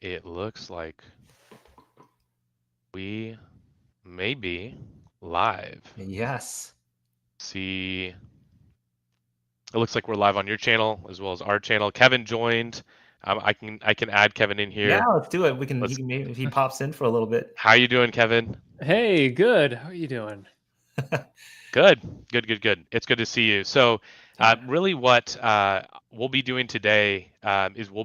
It looks like we may be live. Yes. See, it looks like we're live on your channel as well as our channel. Kevin joined. I can add Kevin in Yeah, here. let's do it. We can. He Let's. can maybe if he pops in for a little bit. How you doing, Kevin? Hey, good. How are you doing? Good, good. It's good to see you. So, Yeah. really, what we'll be doing today is we'll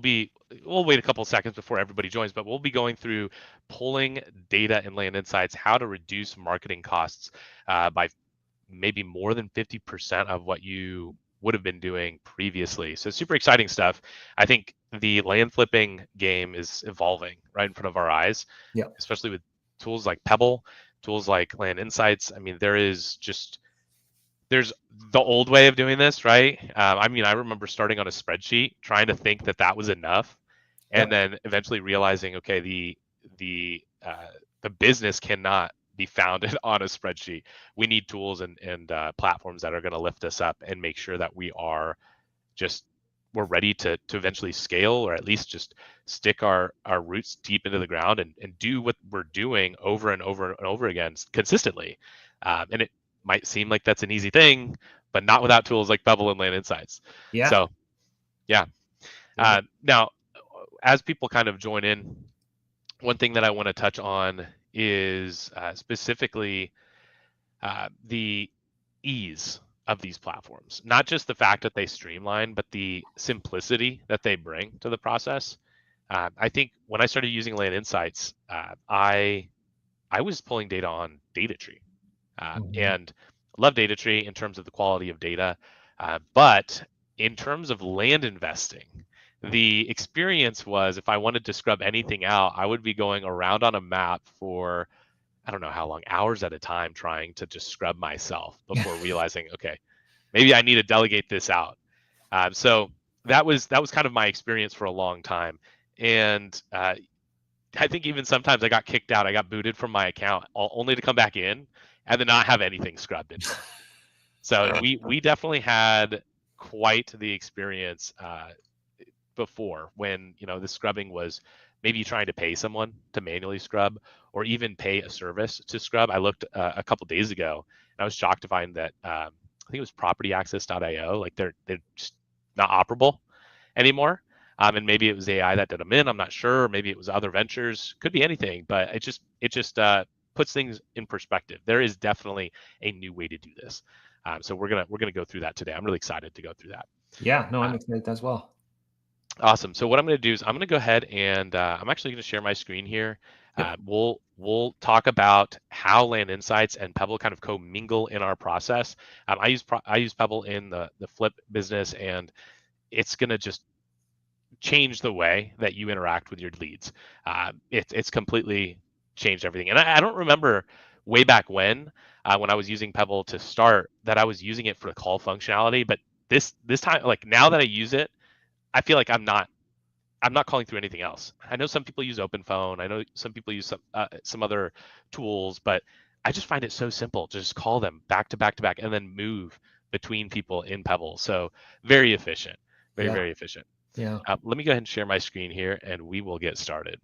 wait a couple of seconds before everybody joins, but we'll be going through pulling data and land insights, how to reduce marketing costs by maybe more than 50% of what you would have been doing previously. So, super exciting stuff. I think the land flipping game is evolving right in front of our eyes, Yeah. especially with tools like Pebble, tools like Land Insights. I mean, there's the old way of doing this, right? I mean, I remember starting on a spreadsheet, trying to think that that was enough, and Yep. then eventually realizing, okay, the business cannot be founded on a spreadsheet. We need tools and platforms that are going to lift us up and make sure that just we're ready to eventually scale, or at least just stick our roots deep into the ground and do what we're doing over and over and over again consistently. And it might seem like that's an easy thing, but not without tools like Pebble and Land Insights. Yeah. So yeah. Now, as people kind of join in, one thing that I want to touch on is specifically the ease of these platforms, not just the fact that they streamline, but the simplicity that they bring to the process. I think when I started using Land Insights, I was pulling data on DataTree, and love DataTree in terms of the quality of data, but in terms of land investing, the experience was if I wanted to scrub anything out, I would be going around on a map for I don't know how long, hours at a time, trying to just scrub myself before realizing, okay, maybe I need to delegate this out. So that was kind of my experience for a long time, and I think even sometimes I got kicked out. I got booted from my account, only to come back in and then not have anything scrubbed anymore. So we definitely had quite the experience before, when the scrubbing was maybe trying to pay someone to manually scrub, or even pay a service to scrub. I looked a couple days ago, and I was shocked to find that I think it was PropertyAccess.io, like they're just not operable anymore. And maybe it was AI that did them in. I'm not sure. Maybe it was other ventures. Could be anything. But it just puts things in perspective. There is definitely a new way to do this. So we're gonna go through that today. I'm really excited to go through that. Yeah. No, I'm excited as well. Awesome. So what I'm going to do is I'm going to go ahead and I'm actually going to share my screen here. Yep. We'll talk about how Land Insights and Pebble kind of commingle in our process. I use Pebble in the flip business, and it's going to just change the way that you interact with your leads. It's completely changed everything. And I don't remember way back when I was using Pebble to start, that I was using it for the call functionality, but this time, like now that I use it, I feel like I'm not calling through anything else. I know some people use OpenPhone. I know some people use some other tools, but I just find it so simple to just call them back to back to back and then move between people in Pebble. So very efficient, very, Yeah. very efficient. Yeah. Let me go ahead and share my screen here, and we will get started.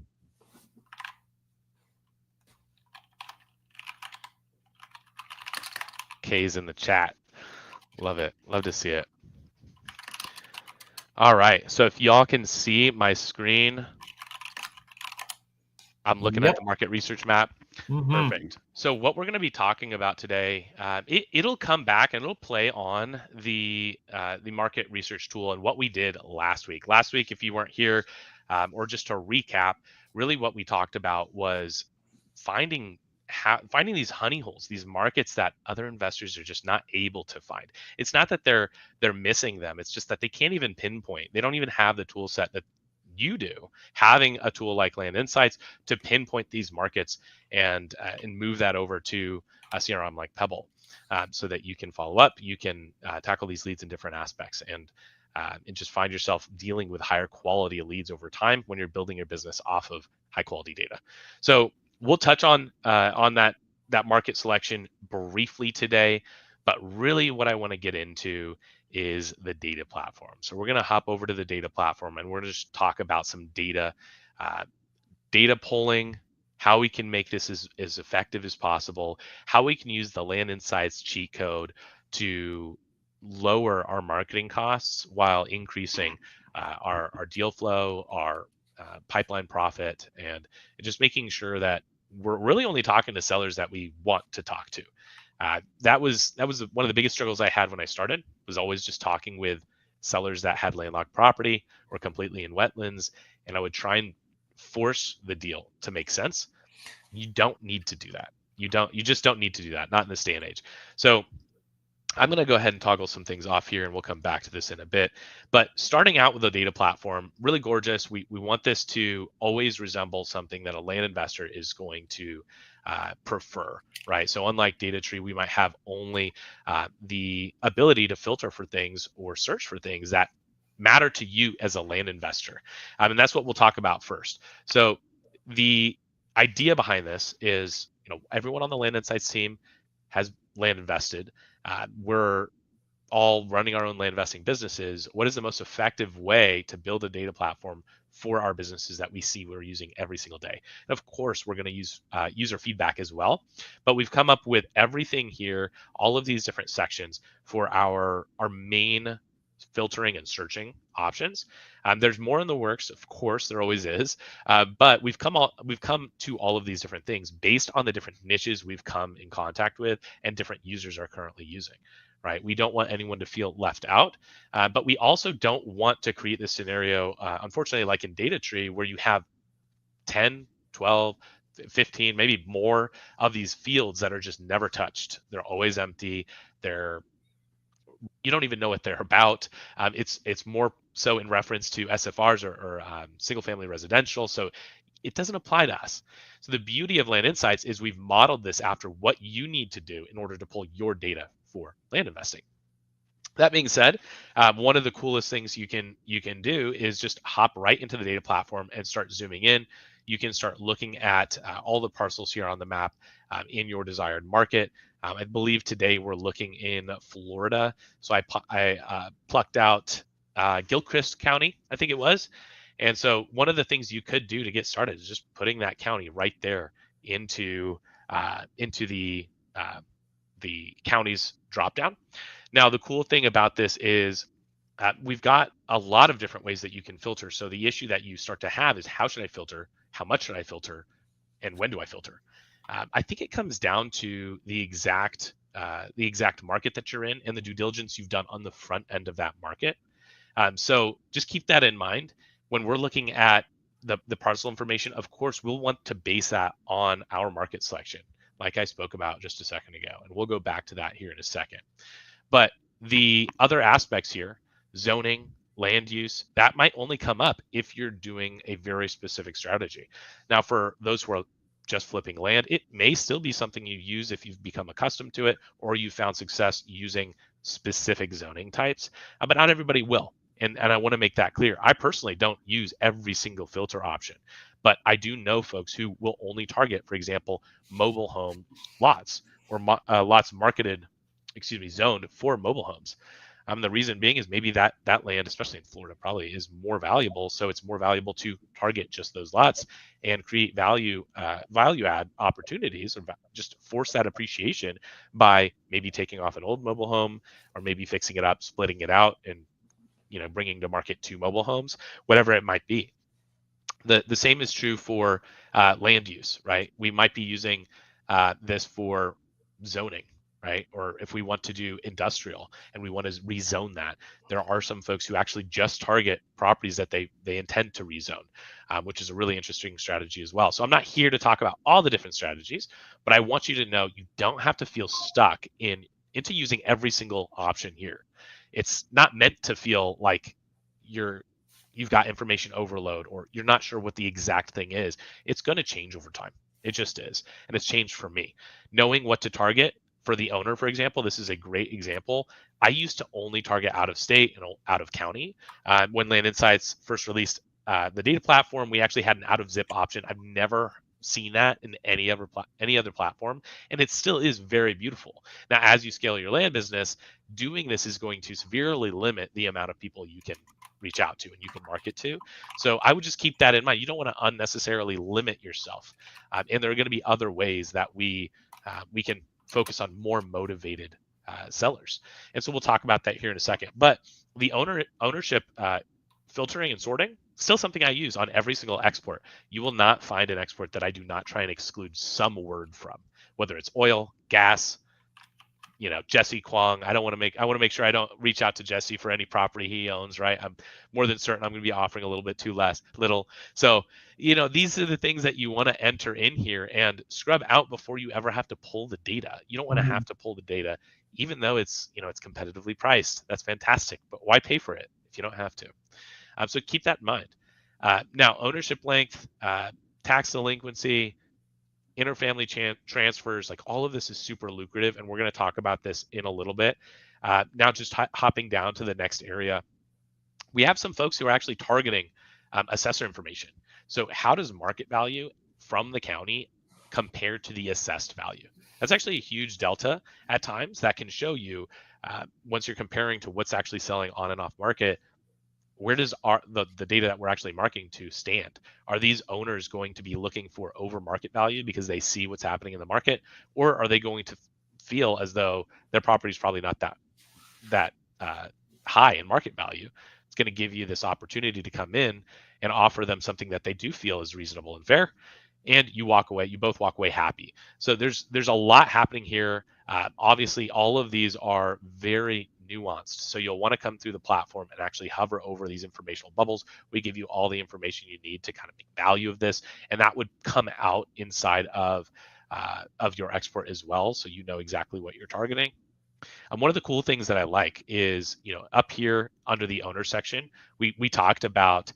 Kay's in the chat. Love it. Love to see it. All right. So if y'all can see my screen, I'm looking at Yep. the market research map. Perfect. So what we're going to be talking about today, it'll come back and it'll play on the market research tool and what we did last week. Last week, if you weren't here, or just to recap, really what we talked about was finding finding these honey holes, these markets that other investors are just not able to find. It's not that they're missing them. It's just that they can't even pinpoint. They don't even have the tool set that you do. Having a tool like Land Insights to pinpoint these markets and move that over to a CRM like Pebble, so that you can follow up, you can tackle these leads in different aspects, and just find yourself dealing with higher quality leads over time when you're building your business off of high quality data. So we'll touch on that market selection briefly today, but really what I want to get into is the data platform. So we're going to hop over to the data platform, and we're going to just talk about some data data polling, how we can make this as effective as possible, how we can use the Land Insights cheat code to lower our marketing costs while increasing our deal flow, our pipeline profit, and just making sure that we're really only talking to sellers that we want to talk to. That was one of the biggest struggles I had when I started, was always just talking with sellers that had landlocked property or completely in wetlands, and I would try and force the deal to make sense. You don't need to do that. You just don't need to do that, not in this day and age. So I'm going to go ahead and toggle some things off here, and we'll come back to this in a bit. But starting out with a data platform, really gorgeous. We want this to always resemble something that a land investor is going to prefer, right? So unlike DataTree, we might have only the ability to filter for things or search for things that matter to you as a land investor. And that's what we'll talk about first. So the idea behind this is, everyone on the Land Insights team has land invested. We're all running our own land investing businesses. What is the most effective way to build a data platform for our businesses that we see we're using every single day? And of course, we're going to use user feedback as well. But we've come up with everything here, all of these different sections for our main filtering and searching options. There's more in the works, of course, there always is, but we've come to all of these different things based on the different niches we've come in contact with and different users are currently using. Right? We don't want anyone to feel left out, but we also don't want to create this scenario, unfortunately, like in DataTree, where you have 10, 12, 15, maybe more of these fields that are just never touched. They're always empty. You don't even know what they're about. It's more so in reference to SFRs or single family residential. So it doesn't apply to us. So the beauty of Land Insights is we've modeled this after what you need to do in order to pull your data for land investing. That being said, one of the coolest things you can do is just hop right into the data platform and start zooming in. You can start looking at all the parcels here on the map in your desired market. I believe today we're looking in Florida. So I plucked out Gilchrist County, I think it was. And so one of the things you could do to get started is just putting that county right there into the county's dropdown. Now, the cool thing about this is we've got a lot of different ways that you can filter. So the issue that you start to have is, how should I filter? How much should I filter? And when do I filter? I think it comes down to the exact market that you're in and the due diligence you've done on the front end of that market. So just keep that in mind when we're looking at the parcel information. Of course, we'll want to base that on our market selection, like I spoke about just a second ago, and we'll go back to that here in a second. But the other aspects here, zoning, land use, that might only come up if you're doing a very specific strategy. Now, for those who are just flipping land, it may still be something you use if you've become accustomed to it or you found success using specific zoning types, but not everybody will. And I want to make that clear. I personally don't use every single filter option, but I do know folks who will only target, for example, mobile home lots or lots zoned for mobile homes. The reason being is maybe that land, especially in Florida, probably is more valuable. So it's more valuable to target just those lots and create value add opportunities, or just force that appreciation by maybe taking off an old mobile home or maybe fixing it up, splitting it out, and bringing to market 2 mobile homes, whatever it might be. The same is true for land use, right? We might be using this for zoning, right? Or if we want to do industrial and we want to rezone that, there are some folks who actually just target properties that they intend to rezone, which is a really interesting strategy as well. So I'm not here to talk about all the different strategies, but I want you to know you don't have to feel stuck into using every single option here. It's not meant to feel like you've got information overload or you're not sure what the exact thing is. It's going to change over time. It just is. And it's changed for me. Knowing what to target for the owner, for example, this is a great example. I used to only target out of state and out of county. When Land Insights first released the data platform, we actually had an out of zip option. I've never seen that in any other platform, and it still is very beautiful. Now, as you scale your land business, doing this is going to severely limit the amount of people you can reach out to and you can market to. So I would just keep that in mind. You don't want to unnecessarily limit yourself. And there are going to be other ways that we can focus on more motivated sellers. And so we'll talk about that here in a second. But the ownership filtering and sorting, still something I use on every single export. You will not find an export that I do not try and exclude some word from, whether it's oil, gas, Jesse Kwong. I want to make sure I don't reach out to Jesse for any property he owns, right? I'm more than certain I'm going to be offering a little bit too little. So, these are the things that you want to enter in here and scrub out before you ever have to pull the data. You don't want to have to pull the data, even though it's competitively priced. That's fantastic, but why pay for it if you don't have to? So keep that in mind. Now, ownership length, tax delinquency, interfamily transfers, like all of this is super lucrative, and we're going to talk about this in a little bit. Now, just hopping down to the next area, we have some folks who are actually targeting assessor information. So how does market value from the county compare to the assessed value? That's actually a huge delta at times that can show you, once you're comparing to what's actually selling on and off market, where does the data that we're actually marketing to stand? Are these owners going to be looking for over market value because they see what's happening in the market, or are they going to feel as though their property is probably not that high in market value? It's going to give you this opportunity to come in and offer them something that they do feel is reasonable and fair, and you both walk away happy. So there's a lot happening here. Obviously, all of these are very nuanced. So you'll want to come through the platform and actually hover over these informational bubbles. We give you all the information you need to kind of make value of this, and that would come out inside of your export as well, so you know exactly what you're targeting. One of the cool things that I like is, up here under the owner section, we talked about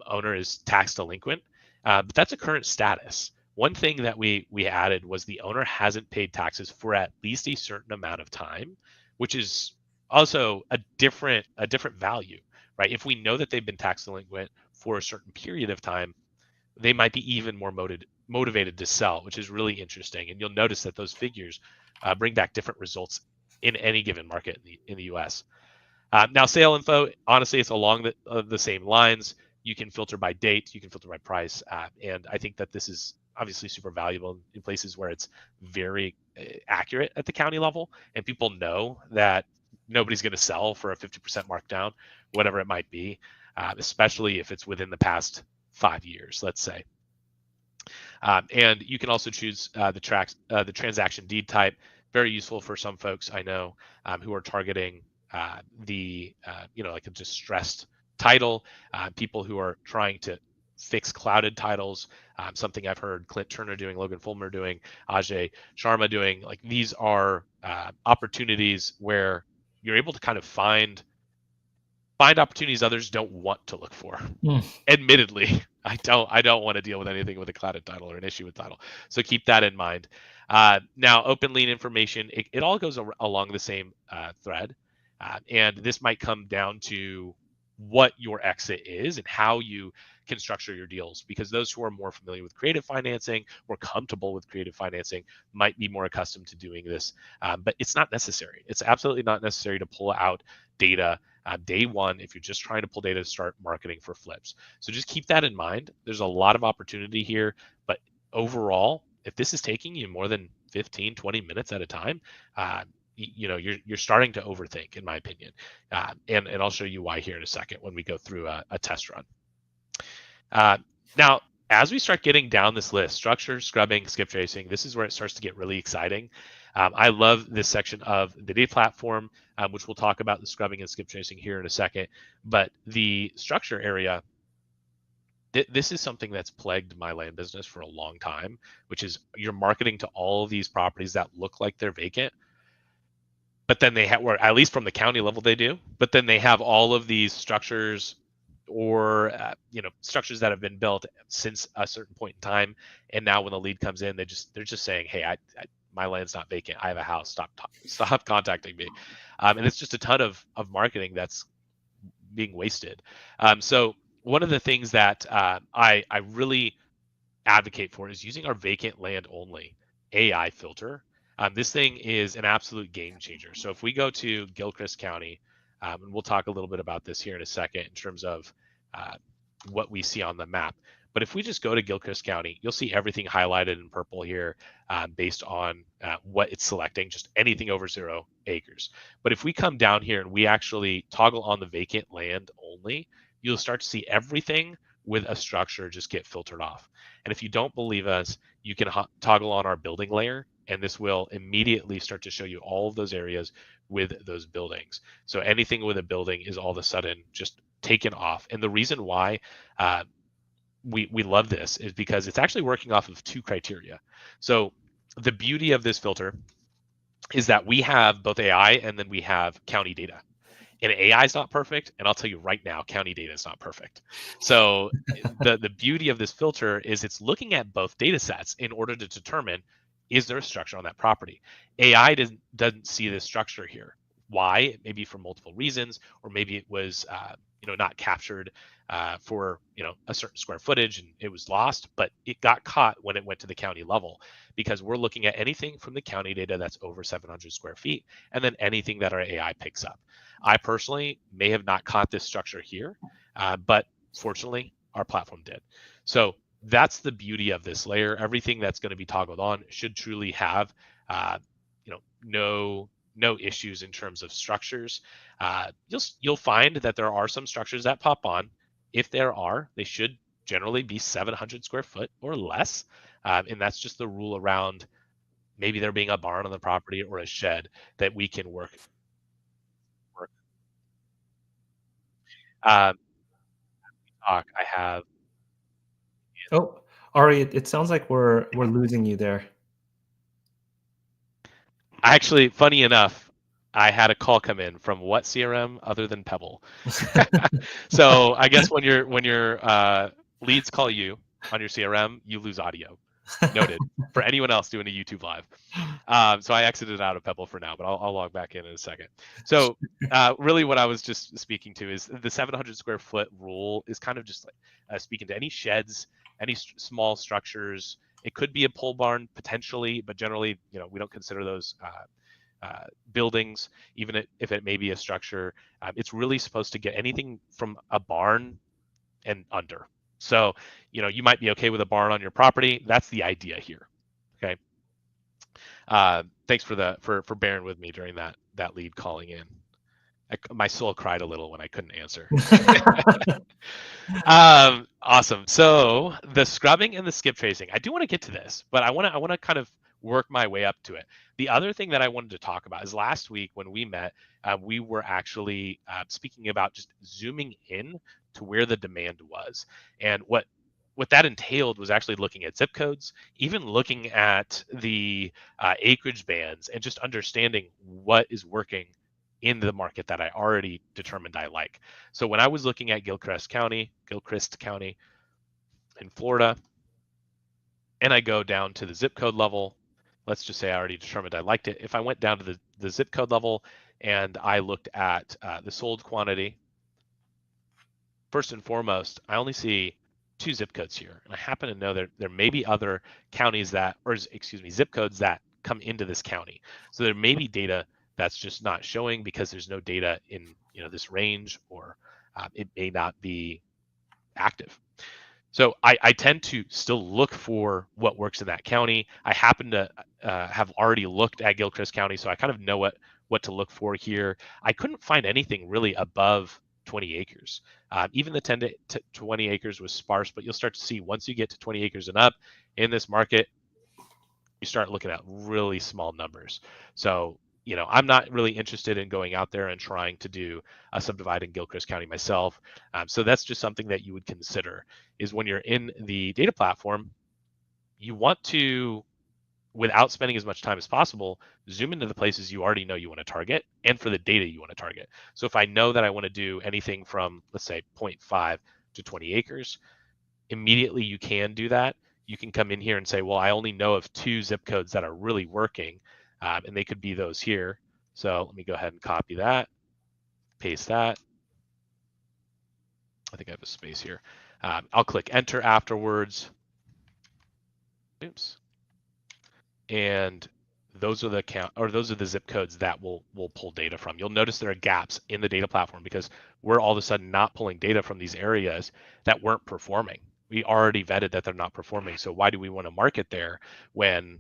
owner is tax delinquent, but that's a current status. One thing that we added was the owner hasn't paid taxes for at least a certain amount of time, which is also a different value, right? If we know that they've been tax delinquent for a certain period of time, they might be even more motivated to sell, which is really interesting. And you'll notice that those figures bring back different results in any given market in the US. Now, sale info, honestly, it's along the same lines. You can filter by date, you can filter by price, and I think that this is obviously super valuable in places where it's very accurate at the county level, and people know that nobody's going to sell for a 50% markdown, whatever it might be, especially if it's within the past 5 years, let's say. And you can also choose the transaction deed type. Very useful for some folks I know who are targeting like a distressed title, people who are trying to fix clouded titles, something I've heard Clint Turner doing, Logan Fulmer doing, Ajay Sharma doing. Like, these are opportunities where you're able to kind of find opportunities others don't want to look for. Admittedly, I don't want to deal with anything with a clouded title or an issue with title. So keep that in mind. Now, open lien information, it all goes along the same thread. And this might come down to what your exit is and how you can structure your deals, because those who are more familiar with creative financing or comfortable with creative financing might be more accustomed to doing this. But it's not necessary. It's absolutely not necessary to pull out data day one if you're just trying to pull data to start marketing for flips. So just keep that in mind. There's a lot of opportunity here, but overall, if this is taking you more than 15, 20 minutes at a time, you're starting to overthink, in my opinion. And I'll show you why here in a second when we go through a test run. Now, as we start getting down this list, structure, scrubbing, skip tracing, this is where it starts to get really exciting. I love this section of the data platform, which we'll talk about the scrubbing and skip tracing here in a second. But the structure area, this is something that's plagued my land business for a long time, which is you're marketing to all of these properties that look like they're vacant, but then they have, or at least from the county level they do, but then they have all of these structures or structures that have been built since a certain point in time, and now when the lead comes in, they're just saying, hey, my land's not vacant, I have a house, stop contacting me. And it's just a ton of marketing that's being wasted. So one of the things that I really advocate for is using our vacant land only AI filter. This thing is an absolute game changer. So if we go to Gilchrist County, and we'll talk a little bit about this here in a second in terms of what we see on the map. But if we just go to Gilchrist County, you'll see everything highlighted in purple here based on what it's selecting, just anything over 0 acres. But if we come down here and we actually toggle on the vacant land only, you'll start to see everything with a structure just get filtered off. And if you don't believe us, you can toggle on our building layer, and this will immediately start to show you all of those areas with those buildings. So anything with a building is all of a sudden just taken off. And the reason why we love this is because it's actually working off of 2 criteria. So the beauty of this filter is that we have both AI and then we have county data. And AI is not perfect, and I'll tell you right now, county data is not perfect. So the beauty of this filter is it's looking at both data sets in order to determine, is there a structure on that property? AI doesn't see this structure here. Why? Maybe for multiple reasons, or maybe it was not captured for a certain square footage and it was lost, but it got caught when it went to the county level, because we're looking at anything from the county data that's over 700 square feet, and then anything that our AI picks up. I personally may have not caught this structure here, but fortunately our platform did. So that's the beauty of this layer. Everything that's going to be toggled on should truly have no issues in terms of structures. You'll find that there are some structures that pop on. If there are, they should generally be 700 square foot or less, and that's just the rule around maybe there being a barn on the property or a shed that we can work. I have. Oh, Ari, it sounds like we're losing you there. Actually, funny enough, I had a call come in from what CRM other than Pebble. So I guess when your leads call you on your CRM, you lose audio. Noted for anyone else doing a YouTube live. So I exited out of Pebble for now, but I'll log back in a second. So really what I was just speaking to is the 700 square foot rule is kind of just like speaking to any sheds, any small structures. It could be a pole barn potentially, but generally, we don't consider those buildings, even if it may be a structure. It's really supposed to get anything from a barn and under. So, you might be okay with a barn on your property. That's the idea here. Okay. Thanks for bearing with me during that lead calling in. My soul cried a little when I couldn't answer. Awesome. So the scrubbing and the skip tracing, I do want to get to this, but I want to kind of work my way up to it. The other thing that I wanted to talk about is last week when we met, we were actually speaking about just zooming in to where the demand was, and what that entailed was actually looking at zip codes, even looking at the acreage bands, and just understanding what is working in the market that I already determined I like. So when I was looking at Gilchrist County in Florida, and I go down to the zip code level, let's just say I already determined I liked it. If I went down to the zip code level and I looked at the sold quantity, first and foremost, I only see 2 zip codes here. And I happen to know that there may be other counties zip codes that come into this county. So there may be data that's just not showing because there's no data in this range, or it may not be active. So I tend to still look for what works in that county. I happen to have already looked at Gilchrist County, so I kind of know what to look for here. I couldn't find anything really above 20 acres. Even the 10 to 20 acres was sparse, but you'll start to see once you get to 20 acres and up in this market, you start looking at really small numbers. So I'm not really interested in going out there and trying to do a subdivide in Gilchrist County myself. So that's just something that you would consider, is when you're in the data platform, you want to, without spending as much time as possible, zoom into the places you already know you want to target and for the data you want to target. So if I know that I want to do anything from, let's say, 0.5 to 20 acres, immediately you can do that. You can come in here and say, well, I only know of 2 zip codes that are really working. And they could be those here. So let me go ahead and copy that, paste that. I think I have a space here. I'll click enter afterwards. Oops. And those are the zip codes that we'll pull data from. You'll notice there are gaps in the data platform because we're all of a sudden not pulling data from these areas that weren't performing. We already vetted that they're not performing. So why do we want to market there when,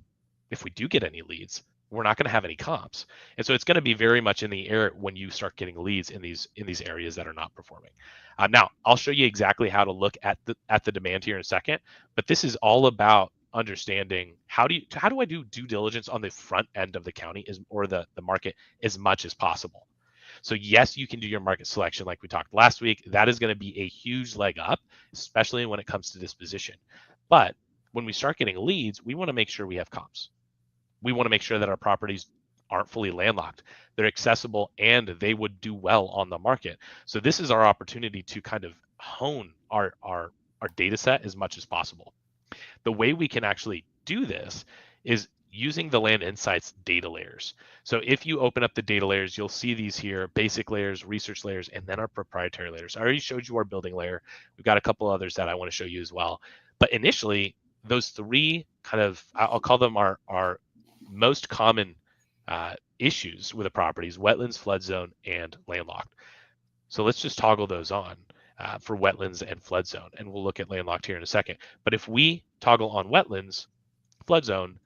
if we do get any leads, we're not going to have any comps? And so it's going to be very much in the air when you start getting leads in these areas that are not performing. Now I'll show you exactly how to look at the demand here in a second, but this is all about understanding how do I do due diligence on the front end of the county or the market as much as possible. So yes, you can do your market selection like we talked last week. That is going to be a huge leg up, especially when it comes to disposition. But when we start getting leads, we want to make sure we have comps. We want to make sure that our properties aren't fully landlocked. They're accessible and they would do well on the market. So this is our opportunity to kind of hone our data set as much as possible. The way we can actually do this is using the Land Insights data layers. So if you open up the data layers, you'll see these here: basic layers, research layers, and then our proprietary layers. I already showed you our building layer. We've got a couple others that I want to show you as well. But initially, those three kind of, I'll call them our most common issues with the properties: wetlands, flood zone, and landlocked. So let's just toggle those on for wetlands and flood zone, and we'll look at landlocked here in a second. But if we toggle on wetlands, flood zone,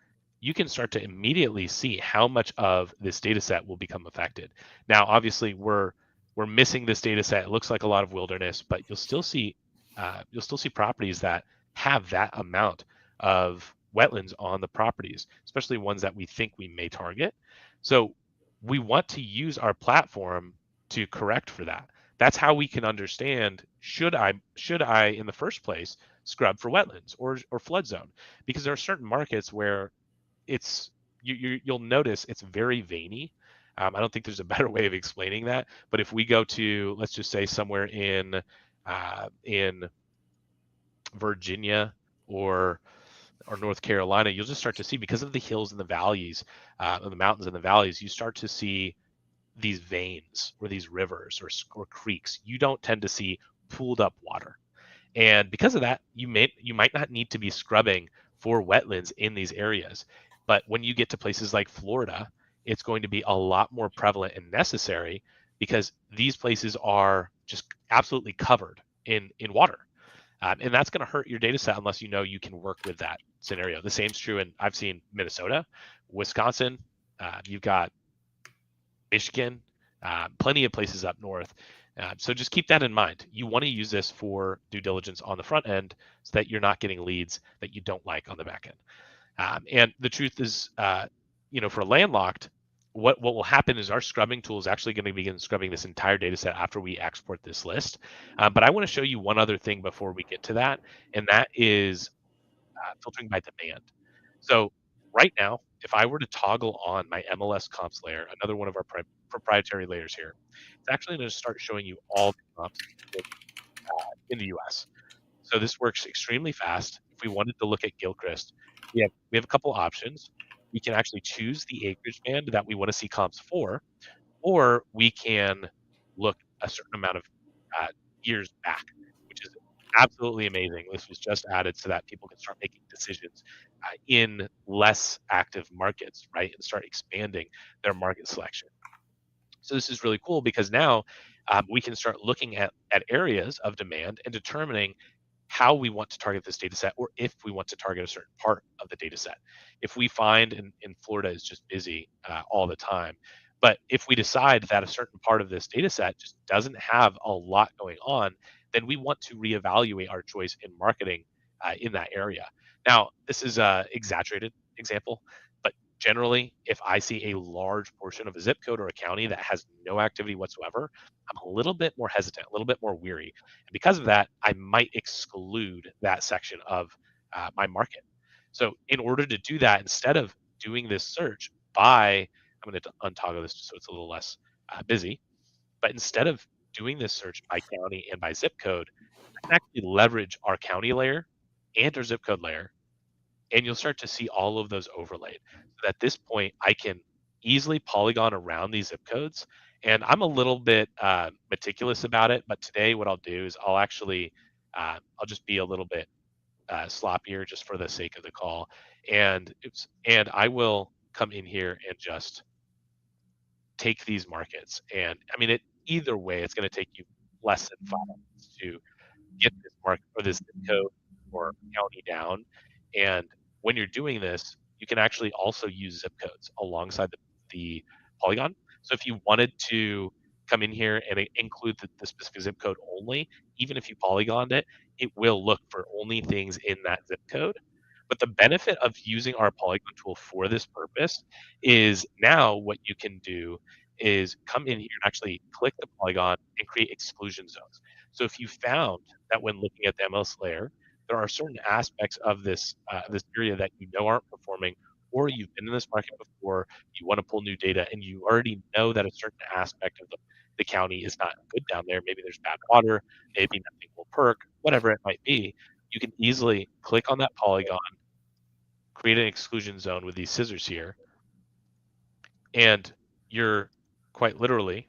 you can start to immediately see how much of this data set will become affected. Now, obviously, we're missing this data set. It looks like a lot of wilderness, but you'll still see properties that have that amount of wetlands on the properties, especially ones that we think we may target. So we want to use our platform to correct for that. That's how we can understand, should I in the first place scrub for wetlands or flood zone? Because there are certain markets where it's you'll notice it's very veiny. I don't think there's a better way of explaining that. But if we go to, let's just say, somewhere in Virginia or North Carolina, you'll just start to see, because of the hills and the valleys, and the mountains and the valleys, you start to see these veins or these rivers or creeks. You don't tend to see pooled up water. And because of that, you might not need to be scrubbing for wetlands in these areas. But when you get to places like Florida, it's going to be a lot more prevalent and necessary, because these places are just absolutely covered in water. And that's going to hurt your data set unless you know you can work with that scenario. The same's true in, I've seen Minnesota, Wisconsin, you've got Michigan, plenty of places up north. So just keep that in mind. You want to use this for due diligence on the front end so that you're not getting leads that you don't like on the back end. And the truth is, for landlocked, what will happen is our scrubbing tool is actually going to begin scrubbing this entire data set after we export this list. But I want to show you one other thing before we get to that, and that is filtering by demand. So right now, if I were to toggle on my MLS comps layer, another one of our proprietary layers here, it's actually going to start showing you all the comps in the US. So this works extremely fast. If we wanted to look at Gilchrist, we have a couple options. We can actually choose the acreage band that we want to see comps for, or we can look a certain amount of years back, which is absolutely amazing. This was just added so that people can start making decisions in less active markets, right, and start expanding their market selection. So this is really cool because now we can start looking at areas of demand and determining how we want to target this data set, or if we want to target a certain part of the data set. If we find in Florida is just busy all the time, but if we decide that a certain part of this data set just doesn't have a lot going on, then we want to reevaluate our choice in marketing in that area. Now, this is an exaggerated example, but generally, if I see a large portion of a zip code or a county that has no activity whatsoever, I'm a little bit more hesitant, a little bit more weary. And because of that, I might exclude that section of my market. So in order to do that, instead of doing this search by, I'm going to untoggle this so it's a little less busy, but instead of doing this search by county and by zip code, I can actually leverage our county layer and our zip code layer, and you'll start to see all of those overlaid. So at this point, I can easily polygon around these zip codes. And I'm a little bit meticulous about it, but today what I'll do is I'll just be a little bit sloppier just for the sake of the call, and I will come in here and just take these markets. And I mean, either way, it's going to take you less than 5 minutes to get this market or this zip code or county down. And when you're doing this, you can actually also use zip codes alongside the polygon. So if you wanted to come in here and include the specific zip code only, even if you polygoned it, it will look for only things in that zip code. But the benefit of using our polygon tool for this purpose is now what you can do is come in here and actually click the polygon and create exclusion zones. So if you found that when looking at the MLS layer, there are certain aspects of this area that you know aren't performing, or you've been in this market before, you want to pull new data, and you already know that a certain aspect of the county is not good down there. Maybe there's bad water, maybe nothing will perk, whatever it might be. You can easily click on that polygon, create an exclusion zone with these scissors here, and you're quite literally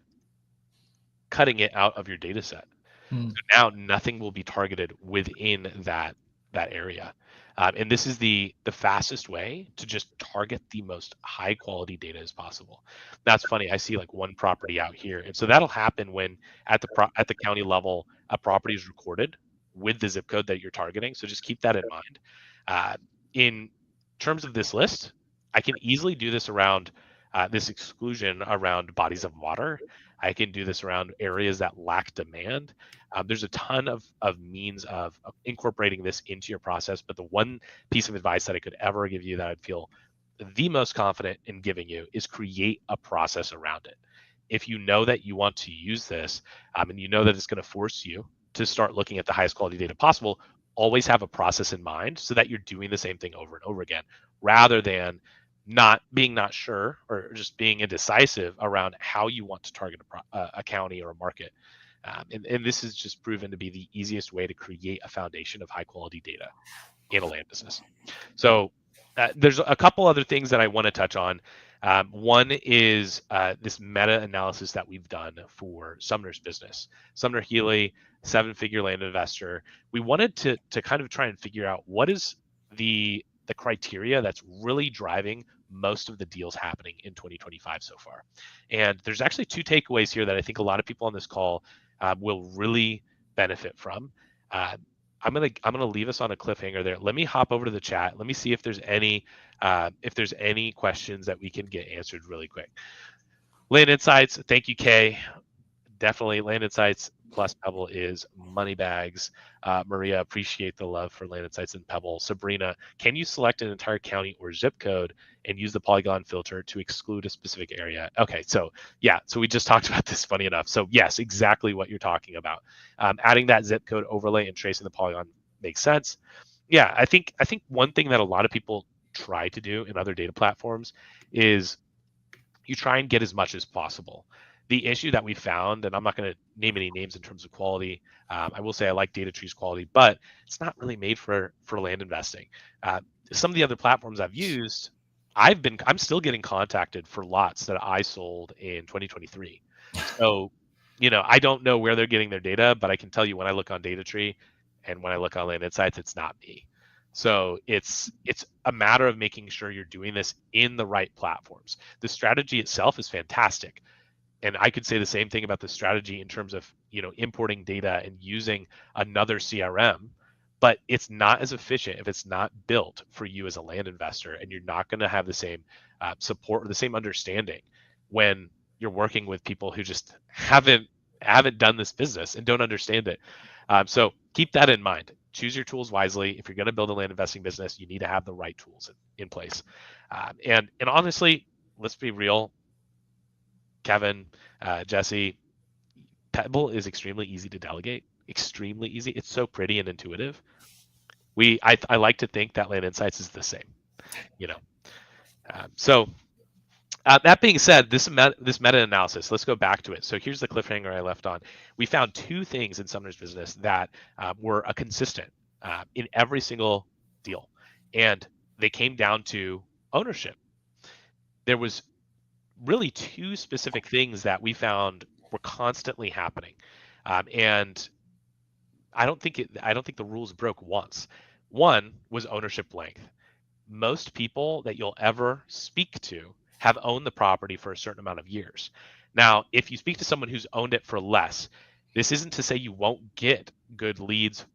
cutting it out of your data set. So now nothing will be targeted within that area. And this is the fastest way to just target the most high quality data as possible. That's funny. I see like one property out here. And so that'll happen when at the county level, a property is recorded with the zip code that you're targeting. So just keep that in mind. In terms of this list, I can easily do this around this exclusion around bodies of water. I can do this around areas that lack demand. There's a ton of means of incorporating this into your process, but the one piece of advice that I could ever give you that I'd feel the most confident in giving you is create a process around it. If you know that you want to use this and you know that it's going to force you to start looking at the highest quality data possible, always have a process in mind so that you're doing the same thing over and over again, rather than not sure or just being indecisive around how you want to target a county or a market. And this has just proven to be the easiest way to create a foundation of high quality data in a land business. So there's a couple other things that I want to touch on. One is this meta analysis that we've done for Sumner's business. Sumner Healy, 7-figure land investor. We wanted to kind of try and figure out what is the criteria that's really driving most of the deals happening in 2025 so far. And there's actually 2 takeaways here that I think a lot of people on this call will really benefit from. I'm gonna leave us on a cliffhanger there. Let me hop over to the chat. Let me see if there's any questions that we can get answered really quick. Land Insights, thank you, Kay. Definitely Land Insights plus Pebble is money bags. Maria, appreciate the love for Land Insights and Pebble. Sabrina, can you select an entire county or zip code and use the polygon filter to exclude a specific area? Okay, so yeah, so we just talked about this, funny enough. So yes, exactly what you're talking about. Adding that zip code overlay and tracing the polygon makes sense. Yeah, I think one thing that a lot of people try to do in other data platforms is you try and get as much as possible. The issue that we found, and I'm not going to name any names in terms of quality, I will say I like DataTree's quality, but it's not really made for land investing. Some of the other platforms I've used, I'm still getting contacted for lots that I sold in 2023. So, I don't know where they're getting their data, but I can tell you when I look on DataTree and when I look on Land Insights, it's not me. So it's a matter of making sure you're doing this in the right platforms. The strategy itself is fantastic. And I could say the same thing about the strategy in terms of, importing data and using another CRM, but it's not as efficient if it's not built for you as a land investor, and you're not going to have the same support or the same understanding when you're working with people who just haven't done this business and don't understand it. So keep that in mind. Choose your tools wisely. If you're going to build a land investing business, you need to have the right tools in place. And honestly, let's be real. Kevin, Jesse, Pebble is extremely easy to delegate. Extremely easy. It's so pretty and intuitive. I like to think that Land Insights is the same. So that being said, this meta analysis. Let's go back to it. So here's the cliffhanger I left on. We found 2 things in Sumner's business that were a consistent in every single deal, and they came down to ownership. There was really 2 specific things that we found were constantly happening, and I don't think the rules broke once. One was ownership length. most people that you'll ever speak to have owned the property for a certain amount of years. Now, if you speak to someone who's owned it for less, this isn't to say you won't get good leads,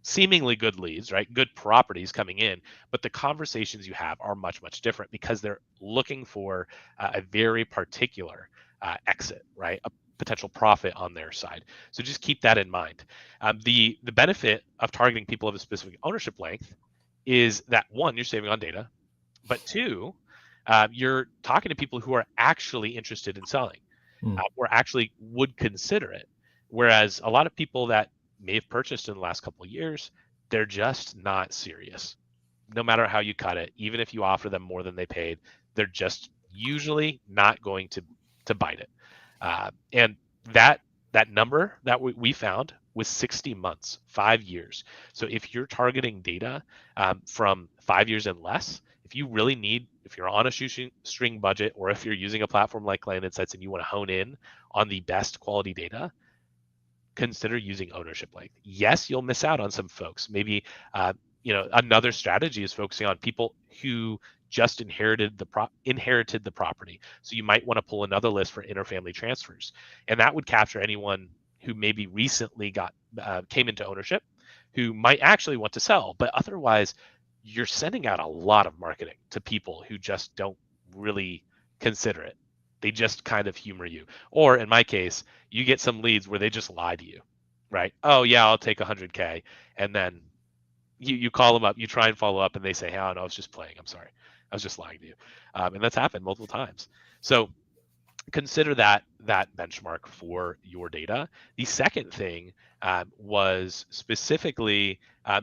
seemingly good leads, right? Good properties coming in, but the conversations you have are much, much different because they're looking for a very particular exit, right? A potential profit on their side. So just keep that in mind. The benefit of targeting people of a specific ownership length is that one, you're saving on data, but two, you're talking to people who are actually interested in selling, or actually would consider it. Whereas a lot of people that may have purchased in the last couple of years, they're just not serious. No matter how you cut it, even if you offer them more than they paid, they're just usually not going to bite it. And that number that we found was 60 months, 5 years. So if you're targeting data from 5 years and less, if you really need, if you're on a shoestring budget, or if you're using a platform like Land Insights and you want to hone in on the best quality data, consider using ownership length. Yes, you'll miss out on some folks. Maybe another strategy is focusing on people who just inherited the property. So you might want to pull another list for interfamily transfers, and that would capture anyone who maybe recently came into ownership, who might actually want to sell, but otherwise you're sending out a lot of marketing to people who just don't really consider it. They just kind of humor you. Or in my case, you get some leads where they just lie to you, right? Oh yeah, I'll take 100K. And then you call them up, you try and follow up, and they say, hey, no, I was just playing. I'm sorry. I was just lying to you. And that's happened multiple times. So consider that benchmark for your data. The second thing was specifically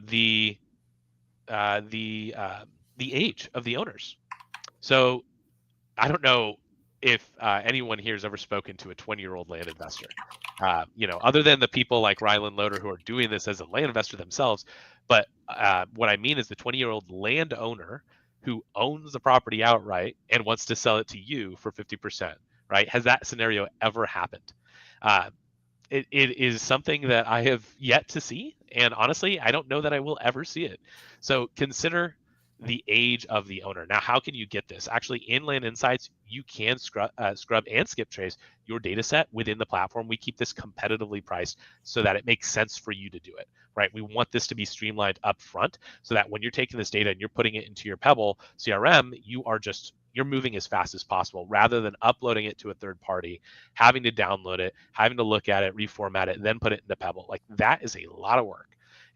the age of the owners. So I don't know if anyone here has ever spoken to a 20-year-old land investor, other than the people like Ryland Loader who are doing this as a land investor themselves. But what I mean is the 20-year-old landowner who owns the property outright and wants to sell it to you for 50%, right? Has that scenario ever happened? It is something that I have yet to see. And honestly, I don't know that I will ever see it. So consider the age of the owner. Now, how can you get this? Actually, in Land Insights, you can scrub and skip trace your data set within the platform. We keep this competitively priced so that it makes sense for you to do it, right? We want this to be streamlined up front so that when you're taking this data and you're putting it into your Pebble CRM, you're moving as fast as possible rather than uploading it to a third party, having to download it, having to look at it, reformat it, then put it into Pebble. Like that is a lot of work.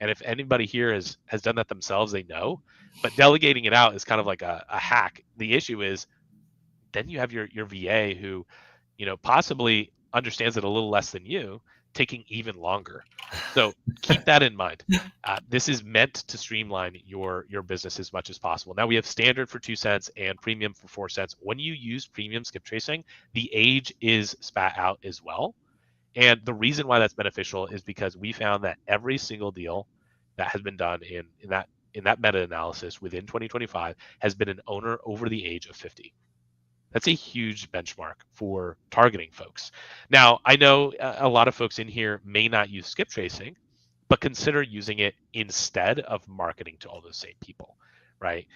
And if anybody here has done that themselves, they know. But delegating it out is kind of like a hack. The issue is then you have your VA who, possibly understands it a little less than you, taking even longer. So keep that in mind. This is meant to streamline your business as much as possible. Now we have standard for 2 cents and premium for 4 cents. When you use premium skip tracing, the age is spat out as well. And the reason why that's beneficial is because we found that every single deal that has been done in that meta-analysis within 2025 has been an owner over the age of 50. That's a huge benchmark for targeting folks. Now, I know a lot of folks in here may not use skip tracing, but consider using it instead of marketing to all those same people, right?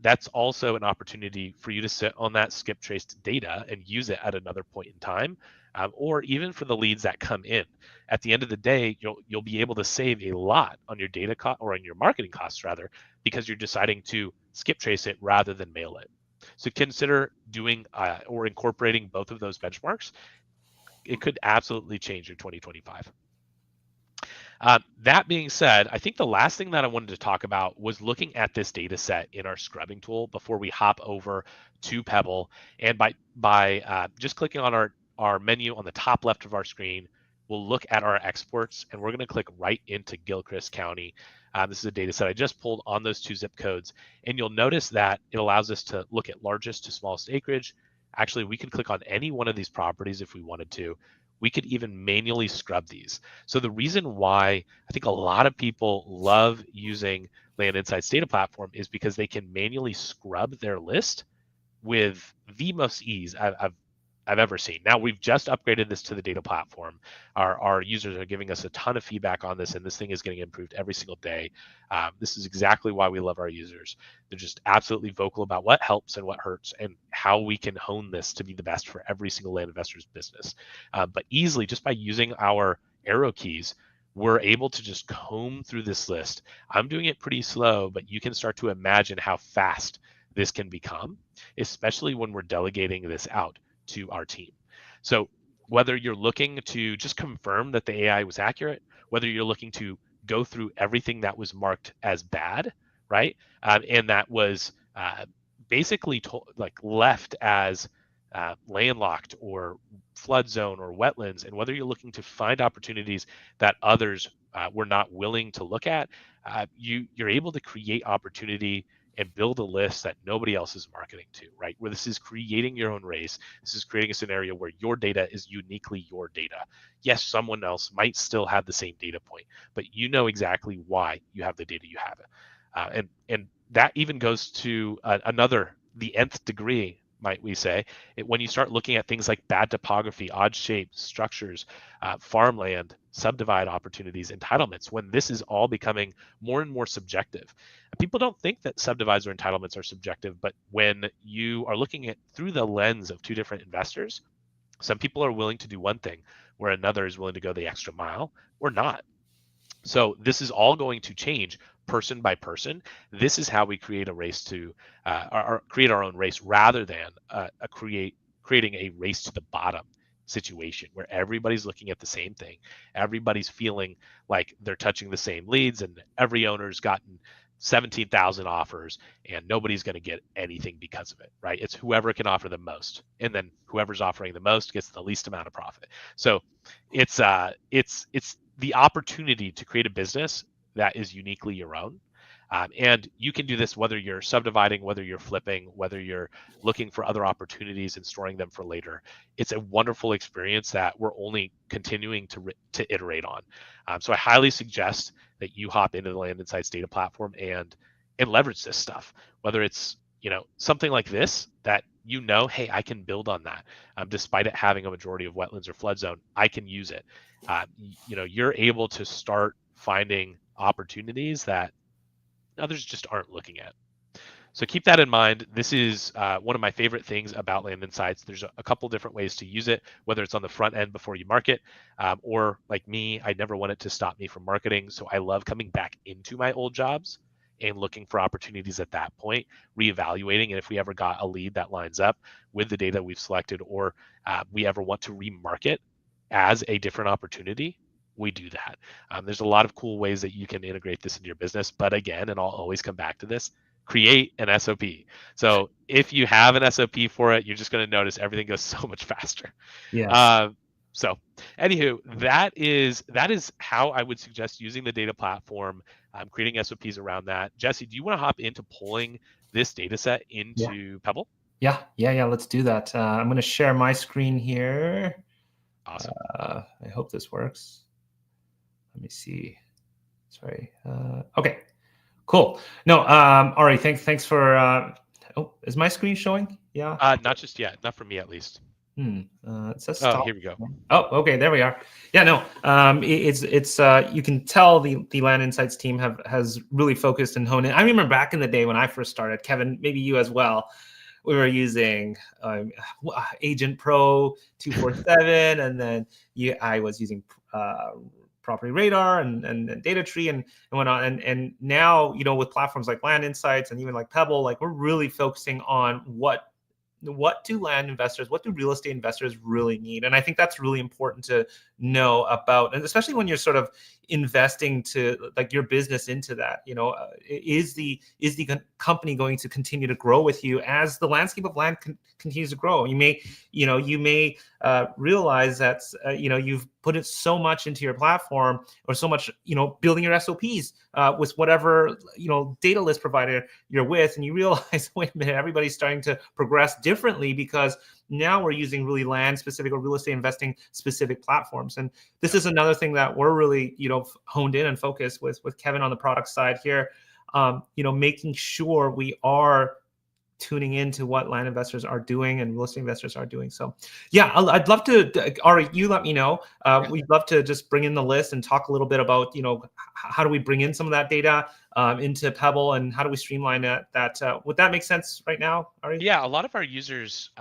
That's also an opportunity for you to sit on that skip traced data and use it at another point in time, or even for the leads that come in. At the end of the day, you'll be able to save a lot on your data cost, or on your marketing costs rather, because you're deciding to skip trace it rather than mail it. So consider doing or incorporating both of those benchmarks. It could absolutely change your 2025. That being said, I think the last thing that I wanted to talk about was looking at this data set in our scrubbing tool before we hop over to Pebble. And by just clicking on our menu on the top left of our screen, we'll look at our exports, and we're going to click right into Gilchrist County. This is a data set I just pulled on those 2 zip codes, and you'll notice that it allows us to look at largest to smallest acreage. Actually, we can click on any one of these properties if we wanted to. We could even manually scrub these. So the reason why I think a lot of people love using Land Insights data platform is because they can manually scrub their list with the most ease. I've I've ever seen. Now we've just upgraded this to the data platform. Our users are giving us a ton of feedback on this, and this thing is getting improved every single day. This is exactly why we love our users. They're just absolutely vocal about what helps and what hurts and how we can hone this to be the best for every single land investor's business. But easily, just by using our arrow keys, we're able to just comb through this list. I'm doing it pretty slow, but you can start to imagine how fast this can become, especially when we're delegating this out to our team. So whether you're looking to just confirm that the AI was accurate, whether you're looking to go through everything that was marked as bad, right? And that was basically left as landlocked or flood zone or wetlands, and whether you're looking to find opportunities that others were not willing to look at, you're able to create opportunity and build a list that nobody else is marketing to, right? Where this is creating your own race. This is creating a scenario where your data is uniquely your data. Yes, someone else might still have the same data point, but you know exactly why you have the data you have. And that even goes to the nth degree, might we say, when you start looking at things like bad topography, odd shapes, structures, farmland, subdivide opportunities, entitlements, when this is all becoming more and more subjective. People don't think that subdivides or entitlements are subjective, but when you are looking at through the lens of two different investors, some people are willing to do one thing where another is willing to go the extra mile or not. So this is all going to change person by person. This is how we create a race to create our own race rather than creating a race to the bottom situation where everybody's looking at the same thing. Everybody's feeling like they're touching the same leads, and every owner's gotten 17,000 offers and nobody's going to get anything because of it, right? It's whoever can offer the most, and then whoever's offering the most gets the least amount of profit. So it's the opportunity to create a business that is uniquely your own. And you can do this whether you're subdividing, whether you're flipping, whether you're looking for other opportunities and storing them for later. It's a wonderful experience that we're only continuing to iterate on. So I highly suggest that you hop into the Land Insights data platform and leverage this stuff, whether it's something like this that hey, I can build on that. Despite it having a majority of wetlands or flood zone, I can use it. You're able to start finding opportunities that others just aren't looking at. So keep that in mind. This is one of my favorite things about Land Insights. There's a couple different ways to use it, whether it's on the front end before you market, or like me, I never want it to stop me from marketing. So I love coming back into my old jobs and looking for opportunities at that point, reevaluating. And if we ever got a lead that lines up with the data we've selected, or we ever want to remarket as a different opportunity, we do that. There's a lot of cool ways that you can integrate this into your business. But again, and I'll always come back to this, create an SOP. So if you have an SOP for it, you're just going to notice everything goes so much faster. Yeah. So anywho, that is how I would suggest using the data platform, creating SOPs around that. Jesse, do you want to hop into pulling this data set into Pebble? Yeah. Let's do that. I'm going to share my screen here. Awesome. I hope this works. Let me see. Sorry. Okay. Cool. No. Ari, thanks for. Is my screen showing? Yeah. Not just yet. Not for me, at least. It says Oh, stop. here we go. Oh, okay. There we are. Yeah. No. It's you can tell the Land Insights team has really focused and honed in. I remember back in the day when I first started, Kevin, maybe you as well. We were using Agent Pro 247, and then I was using Property Radar and DataTree and whatnot. And now, with platforms like Land Insights and even like Pebble, like we're really focusing on what do land investors, what do real estate investors really need? And I think that's really important to know about, and especially when you're sort of investing to like your business into that, is the company going to continue to grow with you as the landscape of land continues to grow? You may realize that you've put it so much into your platform, or so much building your SOPs with whatever data list provider you're with, and you realize, wait a minute, everybody's starting to progress differently because now we're using really land specific or real estate investing specific platforms. And this is another thing that we're really honed in and focused with Kevin on the product side here, making sure we are tuning into what land investors are doing and real estate investors are doing. So yeah, I'd love to, Ari, you let me know. We'd love to just bring in the list and talk a little bit about, how do we bring in some of that data into Pebble, and how do we streamline that? Would that make sense right now, Ari? Yeah, a lot of our users,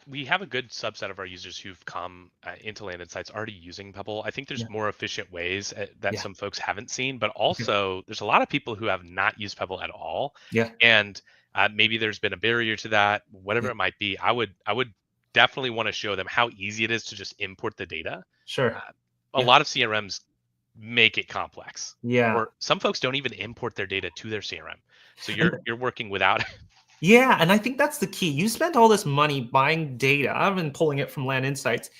we have a good subset of our users who've come into Land Insights already using Pebble. I think there's more efficient ways that some folks haven't seen, but also there's a lot of people who have not used Pebble at all. Yeah. And maybe there's been a barrier to that, whatever it might be. I would definitely want to show them how easy it is to just import the data. Sure. A lot of CRMs make it complex. Yeah. Or some folks don't even import their data to their CRM. So you're working without it. Yeah, and I think that's the key. You spent all this money buying data. I've been pulling it from Land Insights.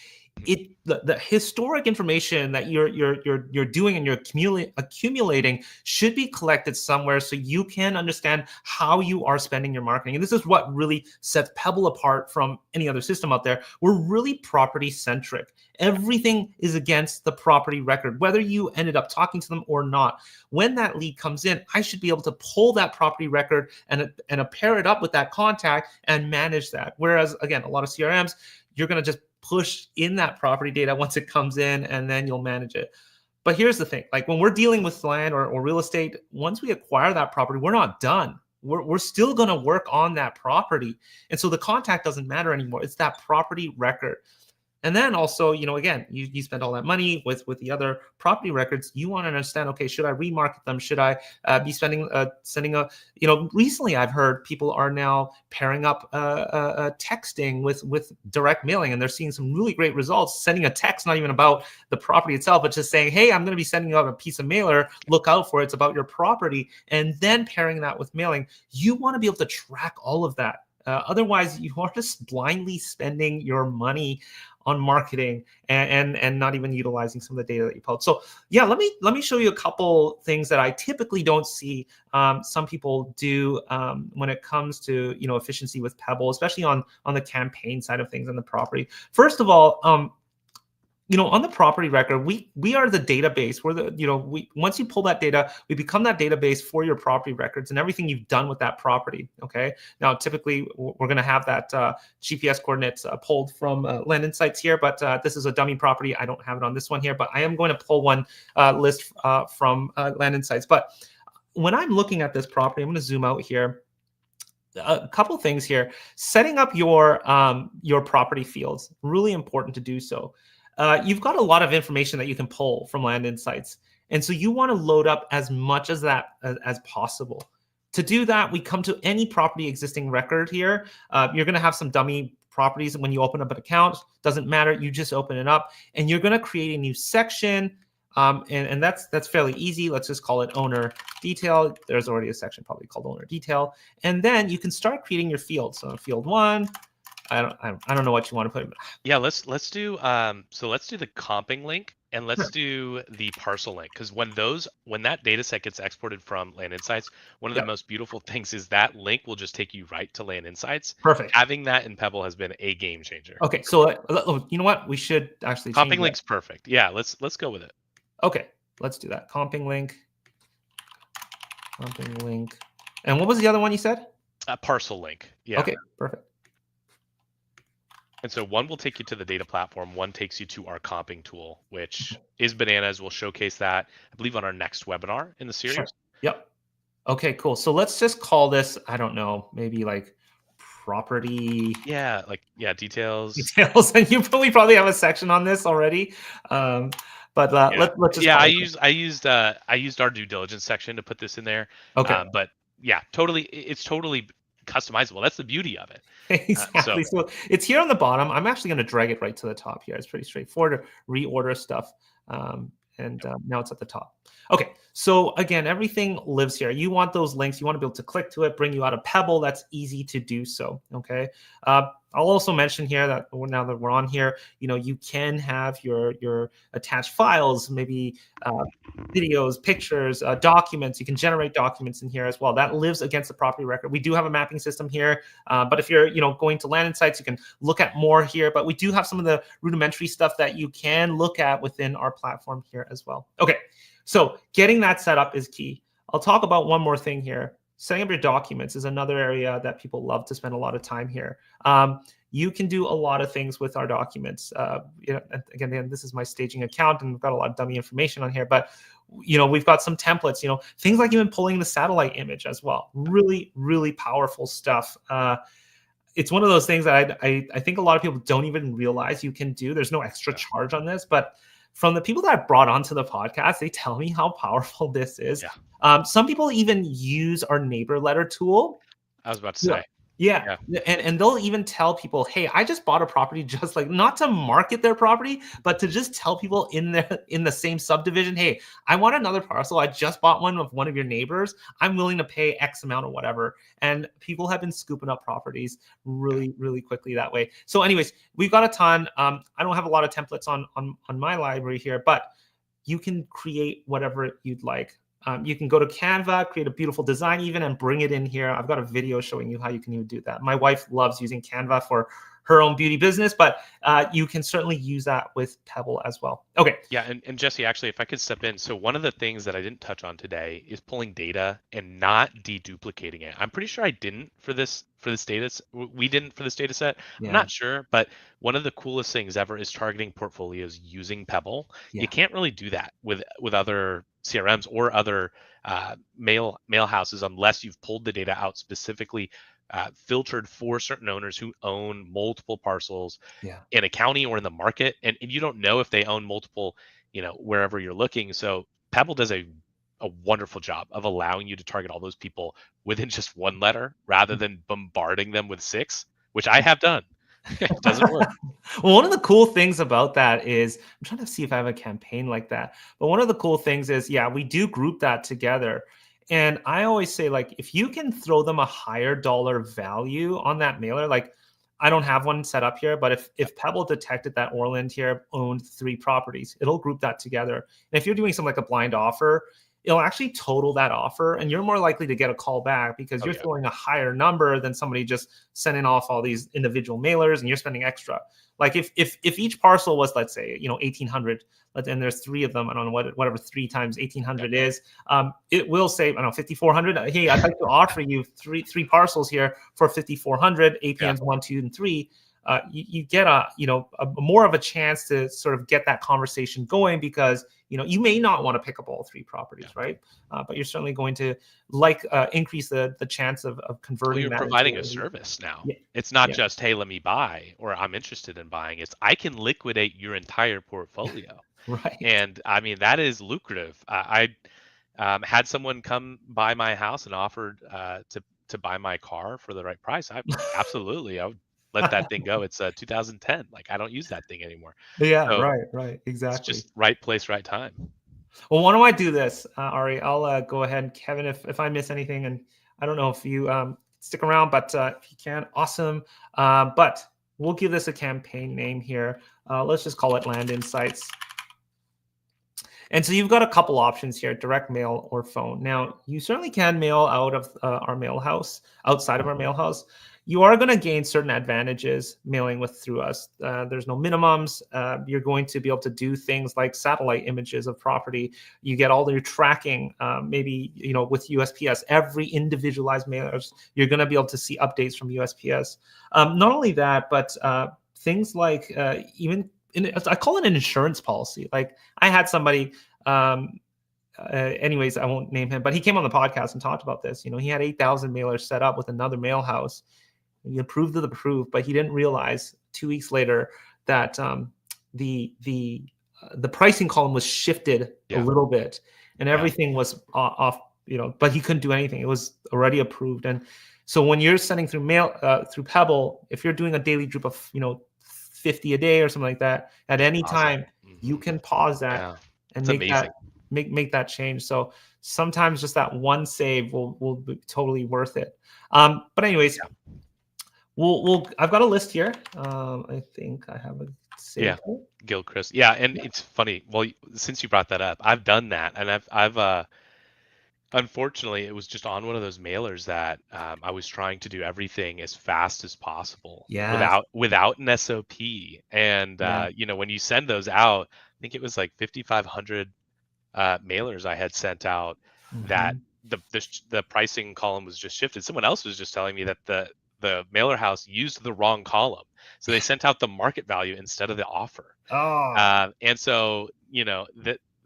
The historic information that you're doing and you're accumulating should be collected somewhere so you can understand how you are spending your marketing. And this is what really sets Pebble apart from any other system out there. We're really property centric. Everything is against the property record, whether you ended up talking to them or not. When that lead comes in, I should be able to pull that property record and pair it up with that contact and manage that. Whereas, again, a lot of CRMs, you're going to just push in that property data once it comes in, and then you'll manage it. But here's the thing, like when we're dealing with land or real estate, once we acquire that property, we're not done. We're still going to work on that property. And so the contact doesn't matter anymore. It's that property record. And then also, again, you spend all that money with the other property records. You want to understand, okay, should I remarket them? Should I be sending recently I've heard people are now pairing up texting with direct mailing, and they're seeing some really great results. Sending a text, not even about the property itself, but just saying, hey, I'm going to be sending out a piece of mailer. Look out for it. It's about your property. And then pairing that with mailing. You want to be able to track all of that. Otherwise, you are just blindly spending your money on marketing and not even utilizing some of the data that you pulled. So yeah, let me show you a couple things that I typically don't see some people do when it comes to efficiency with Pebble, especially on the campaign side of things on the property. First of all, on the property record, we are the database. We're the, once you pull that data, we become that database for your property records and everything you've done with that property. Okay. Now, typically, we're going to have that GPS coordinates pulled from Land Insights here, but this is a dummy property. I don't have it on this one here, but I am going to pull one list from Land Insights. But when I'm looking at this property, I'm going to zoom out here. A couple things here. Setting up your property fields, really important to do so. You've got a lot of information that you can pull from Land Insights. And so you want to load up as much as that as possible. To do that, we come to any property existing record here. You're going to have some dummy properties when you open up an account. Doesn't matter. You just open it up and you're going to create a new section. And that's fairly easy. Let's just call it owner detail. There's already a section probably called owner detail. And then you can start creating your fields. So field 1. I don't know what you want to put. Yeah, let's do let's do the comping link and let's do the parcel link, because when that data set gets exported from Land Insights, one of the most beautiful things is that link will just take you right to Land Insights. Perfect. Having that in Pebble has been a game changer. Okay, so you know what? We should actually comping link's perfect. Yeah, let's go with it. Okay, let's do that. Comping link. And what was the other one you said? Parcel link. Yeah. Okay, perfect. And so one will take you to the data platform. One takes you to our comping tool, which is bananas. We'll showcase that, I believe, on our next webinar in the series. Sure. Yep. Okay, cool. So let's just call this, I don't know, maybe like property. Yeah, details. Details. And you probably have a section on this already. Let's just. Yeah, I used our due diligence section to put this in there. Okay. But yeah, it's totally customizable. That's the beauty of it. Exactly. So it's here on the bottom. I'm actually going to drag it right to the top here. It's pretty straightforward to reorder stuff. Now it's at the top. Okay. So again, everything lives here. You want those links. You want to be able to click to it, bring you out of Pebble. That's easy to do so. Okay. I'll also mention here that now that we're on here, you can have your attached files, maybe videos, pictures, documents. You can generate documents in here as well. That lives against the property record. We do have a mapping system here, but if you're going to Land Insights, you can look at more here. But we do have some of the rudimentary stuff that you can look at within our platform here as well. Okay, so getting that set up is key. I'll talk about one more thing here. setting up your documents is another area that people love to spend a lot of time here. You can do a lot of things with our documents. Again, this is my staging account, and we've got a lot of dummy information on here, but we've got some templates, things like even pulling the satellite image as well. Really, really powerful stuff. It's one of those things that I think a lot of people don't even realize you can do. There's no extra charge on this, but from the people that I've brought onto the podcast, they tell me how powerful this is. Some people even use our neighbor letter tool. I was about to say. Yeah. And they'll even tell people, hey, I just bought a property, just like, not to market their property, but to just tell people in the same subdivision, hey, I want another parcel. I just bought one of one of your neighbors. I'm willing to pay X amount or whatever. And people have been scooping up properties really, really quickly that way. So anyways, we've got a ton. I don't have a lot of templates on my library here, but you can create whatever you'd like. You can go to Canva, create a beautiful design even, and bring it in here. I've got a video showing you how you can even do that. My wife loves using Canva for her own beauty business, but you can certainly use that with Pebble as well. Okay. Yeah, and Jesse, actually, if I could step in. So one of the things that I didn't touch on today is pulling data and not deduplicating it. I'm pretty sure I didn't for this data. We didn't for this data set. Yeah. I'm not sure, but one of the coolest things ever is targeting portfolios using Pebble. Yeah. You can't really do that with other CRMs or other mail houses unless you've pulled the data out specifically, filtered for certain owners who own multiple parcels in a county or in the market, and you don't know if they own multiple, wherever you're looking. So Pebble does a wonderful job of allowing you to target all those people within just one letter rather than bombarding them with 6, which I have done. It doesn't work. Well, one of the cool things about that is, I'm trying to see if I have a campaign like that, but one of the cool things is, we do group that together. And I always say, like, if you can throw them a higher dollar value on that mailer, like, I don't have one set up here, but if Pebble detected that Orland here owned 3 properties, it'll group that together. And if you're doing something like a blind offer, it'll actually total that offer, and you're more likely to get a call back because you're throwing a higher number than somebody just sending off all these individual mailers and you're spending extra. Like if each parcel was, let's say, 1,800, and there's 3 of them, I don't know whatever 3 times 1,800 is, it will say, I don't know, 5,400. Hey, I'd like to offer you three parcels here for 5,400, APNs 1, 2, and 3. You get a more of a chance to sort of get that conversation going because you may not want to pick up all 3 properties, right? But you're certainly going to increase the chance of converting. Well, you're providing a service now. It's not just, hey, let me buy, or I'm interested in buying. It's I can liquidate your entire portfolio. Right. And I mean, that is lucrative. I had someone come by my house and offered to buy my car for the right price. I would let that thing go. It's 2010. Like, I don't use that thing anymore. Yeah, So right. Exactly. It's just right place, right time. Well, why don't I do this, Ari? I'll go ahead. Kevin, if I miss anything, and I don't know if you stick around, but if you can, awesome. But we'll give this a campaign name here. Let's just call it Land Insights. And so you've got a couple options here, direct mail or phone. Now, you certainly can mail out of our mail house, outside of our mail house. You are going to gain certain advantages mailing through us. There's no minimums. You're going to be able to do things like satellite images of property. You get all your tracking, maybe, with USPS, every individualized mailers. You're going to be able to see updates from USPS. Not only that, but things like I call it an insurance policy. Like, I had somebody, anyways, I won't name him, but he came on the podcast and talked about this. He had 8,000 mailers set up with another mail house. He approved of the proof, but he didn't realize 2 weeks later that the pricing column was shifted a little bit, and everything was off. But he couldn't do anything. It was already approved. And so when you're sending through mail through Pebble, if you're doing a daily drip of 50 a day or something like that, at any time you can pause that and make that change. So sometimes just that one save will be totally worth it. But anyways. We'll I've got a list here. I think I have a save. Gilchrist. And it's funny. Well, since you brought that up, I've done that, and I've unfortunately, it was just on one of those mailers that I was trying to do everything as fast as possible without an SOP. And when you send those out, I think it was like 5,500 mailers I had sent out that the pricing column was just shifted. Someone else was just telling me that the mailer house used the wrong column, so they sent out the market value instead of the offer. Oh, And so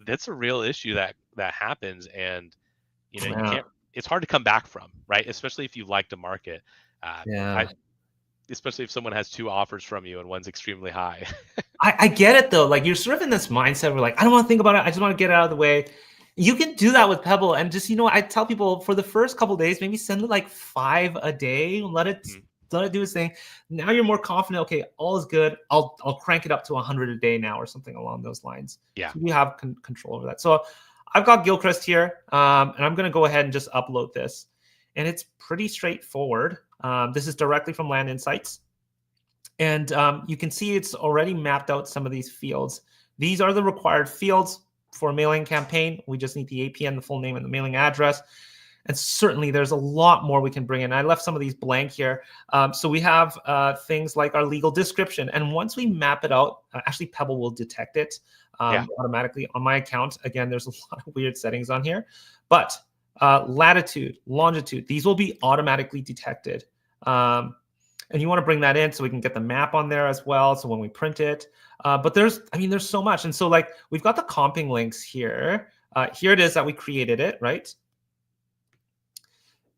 that's a real issue that happens, and you yeah. can't. It's hard to come back from, right? Especially if you like to market. Yeah. Especially if someone has two offers from you and one's extremely high. I get it though. Like you're sort of in this mindset where like, I don't want to think about it. I just want to get it out of the way. You can do that with Pebble. And just, I tell people for the first couple of days, maybe send it like 5 a day, let it do its thing. Now you're more confident. Okay, all is good. I'll crank it up to 100 a day now or something along those lines. Yeah. So you have control over that. So I've got Gilchrist here, and I'm going to go ahead and just upload this. And it's pretty straightforward. This is directly from Land Insights. And you can see it's already mapped out some of these fields. These are the required fields for a mailing campaign. We just need the APN, the full name, and the mailing address. And certainly there's a lot more we can bring in. I left some of these blank here. So we have things like our legal description. And once we map it out, actually Pebble will detect it automatically on my account. Again, there's a lot of weird settings on here. But latitude, longitude, these will be automatically detected. And you want to bring that in so we can get the map on there as well. So when we print it, but there's so much. And so like we've got the comping links here. Here it is that we created it, right?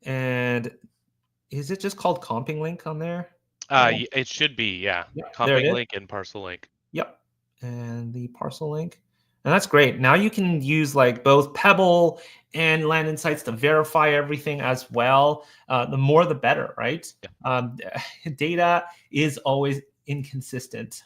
And is it just called comping link on there? It should be, yeah. Comping link and parcel link. Yep. And the parcel link. And that's great. Now you can use like both Pebble and Land Insights to verify everything as well. The more, the better, right? Yeah. Data is always inconsistent.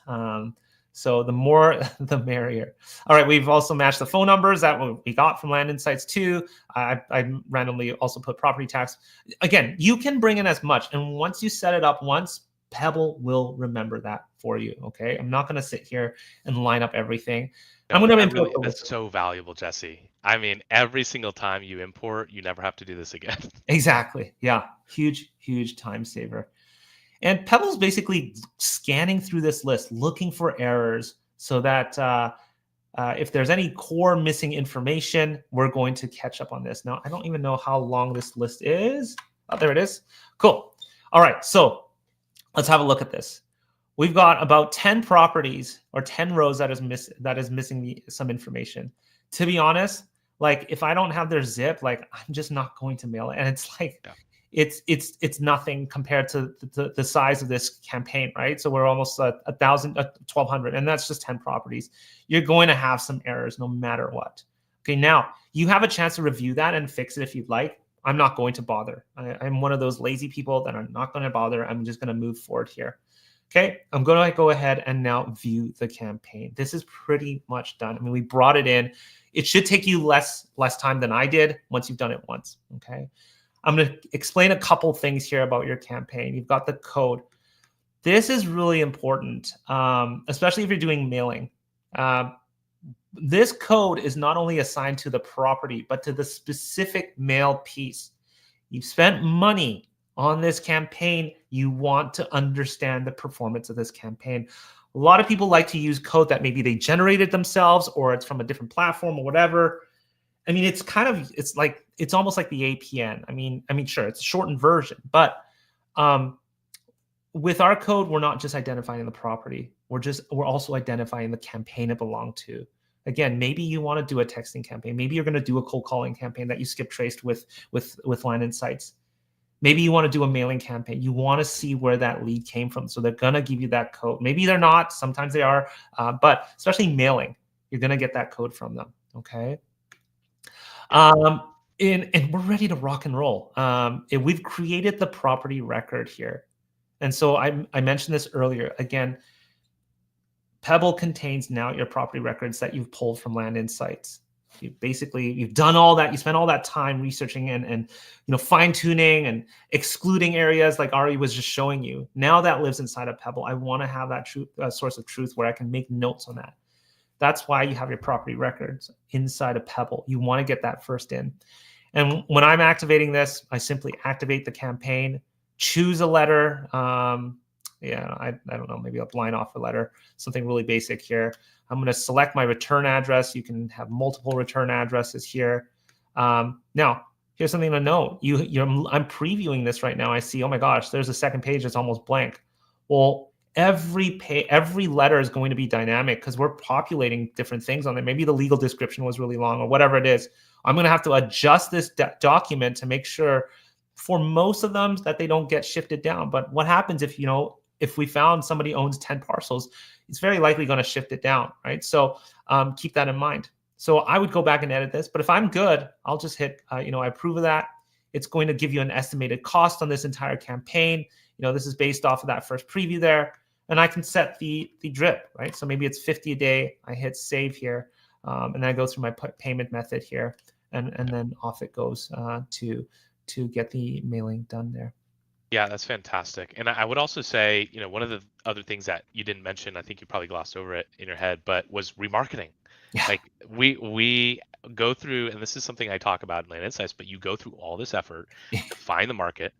So the more, the merrier. All right, we've also matched the phone numbers that we got from Land Insights too. I randomly also put property tax. Again, you can bring in as much. And once you set it up once, Pebble will remember that for you, okay? I'm not going to sit here and line up everything. I'm going to import. That's so valuable, Jesse. I mean, every single time you import, you never have to do this again. Exactly. Yeah. Huge, huge time saver. And Pebble's basically scanning through this list, looking for errors so that if there's any core missing information, we're going to catch up on this. Now, I don't even know how long this list is. Oh, there it is. Cool. All right. So let's have a look at this. We've got about 10 properties or 10 rows that is missing some information. To be honest, like if I don't have their zip, like I'm just not going to mail it. And it's like, it's nothing compared to the size of this campaign, right? So we're almost 1,200, and that's just 10 properties. You're going to have some errors no matter what. Okay, now you have a chance to review that and fix it if you'd like. I'm not going to bother. I'm one of those lazy people that are not going to bother. I'm just going to move forward here. Okay, I'm going to go ahead and now view the campaign. This is pretty much done. I mean, we brought it in. It should take you less time than I did once you've done it once, okay? I'm going to explain a couple things here about your campaign. You've got the code. This is really important, especially if you're doing mailing. This code is not only assigned to the property, but to the specific mail piece. You've spent money on this campaign. You want to understand the performance of this campaign. A lot of people like to use code that maybe they generated themselves or it's from a different platform or whatever. I mean, it's almost like the APN. I mean, sure, it's a shortened version, but with our code, we're not just identifying the property. We're also identifying the campaign it belonged to. Again, maybe you want to do a texting campaign. Maybe you're going to do a cold calling campaign that you skip traced with Land Insights. Maybe you want to do a mailing campaign. You want to see where that lead came from. So they're going to give you that code. Maybe they're not. Sometimes they are. But especially mailing, you're going to get that code from them. Okay. And we're ready to rock and roll. We've created the property record here. And so I mentioned this earlier. Again, Pebble contains now your property records that you've pulled from Land Insights. You've done all that. You spent all that time researching and fine tuning and excluding areas like Ari was just showing you. Now that lives inside of Pebble. I want to have that source of truth where I can make notes on that. That's why you have your property records inside of Pebble. You want to get that first in. And when I'm activating this, I simply activate the campaign, choose a letter. I don't know, maybe a blind offer letter, something really basic here. I'm going to select my return address. You can have multiple return addresses here. Now, here's something to note. I'm previewing this right now. I see, oh my gosh, there's a second page that's almost blank. Well, every letter is going to be dynamic because we're populating different things on there. Maybe the legal description was really long or whatever it is. I'm going to have to adjust this document to make sure for most of them that they don't get shifted down. But what happens if we found somebody owns 10 parcels, it's very likely going to shift it down, right? So keep that in mind. So I would go back and edit this, but if I'm good, I'll just hit, I approve of that. It's going to give you an estimated cost on this entire campaign. This is based off of that first preview there. And I can set the drip, right? So maybe it's 50 a day. I hit save here, and then I go through my payment method here, and then off it goes to get the mailing done there. Yeah, that's fantastic. And I would also say, one of the other things that you didn't mention, I think you probably glossed over it in your head, but was remarketing. Yeah. Like we go through, and this is something I talk about in Land Insights, but you go through all this effort to find the market.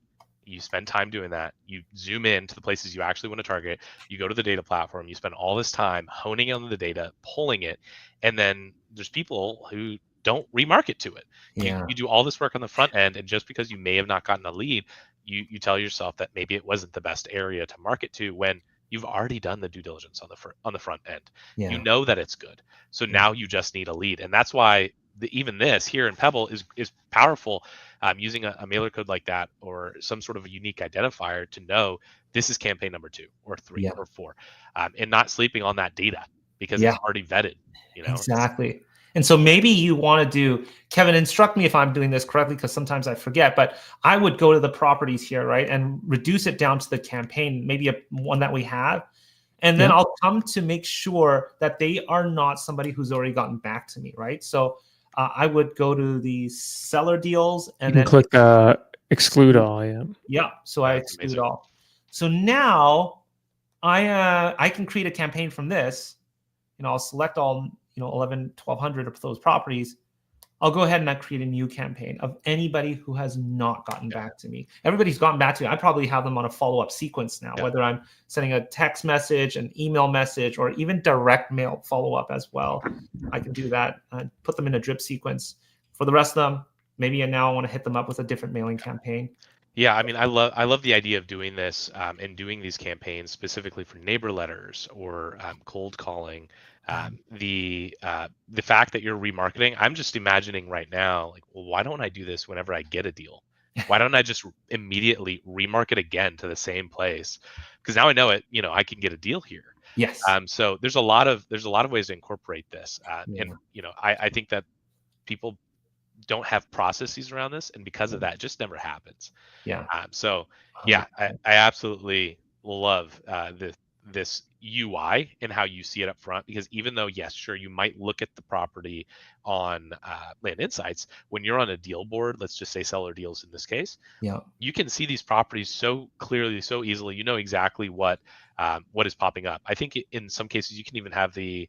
You spend time doing that. You zoom in to the places you actually want to target. You go to the data platform. You spend all this time honing on the data, pulling it, and then there's people who don't remarket to it. Yeah. You do all this work on the front end, and just because you may have not gotten a lead, you tell yourself that maybe it wasn't the best area to market to when you've already done the due diligence on the front end. Yeah. You know that it's good. So now you just need a lead, and that's why even this here in Pebble is powerful. Using a mailer code like that or some sort of a unique identifier to know this is campaign number 2 or 3 or 4, and not sleeping on that data because it's already vetted. Exactly. And so maybe you want to do, Kevin, instruct me if I'm doing this correctly, because sometimes I forget, but I would go to the properties here, right, and reduce it down to the campaign, maybe one that we have. And then I'll come to make sure that they are not somebody who's already gotten back to me, right? So I would go to the seller deals and then click exclude all. Yeah. Yeah. So I exclude all. So now I can create a campaign from this. I'll select all 1,200 of those properties. I'll go ahead and I create a new campaign of anybody who has not gotten back to me. Everybody's gotten back to me. I probably have them on a follow-up sequence now, whether I'm sending a text message, an email message, or even direct mail follow-up as well. I can do that. Put them in a drip sequence. For the rest of them, maybe now I want to hit them up with a different mailing campaign. Yeah, I mean, I love the idea of doing this and doing these campaigns specifically for neighbor letters or cold calling. The fact that you're remarketing, I'm just imagining right now, like, well, why don't I do this whenever I get a deal? Why don't I just immediately remarket again to the same place? Because now I know it. I can get a deal here. Yes. So there's a lot of ways to incorporate this, and I think that people don't have processes around this, and because of that, it just never happens. Yeah. So yeah, I absolutely love this UI and how you see it up front, because even though, yes, sure, you might look at the property on Land Insights, when you're on a deal board, let's just say seller deals in this case, you can see these properties so clearly, so easily. You know exactly what is popping up. I think in some cases you can even have the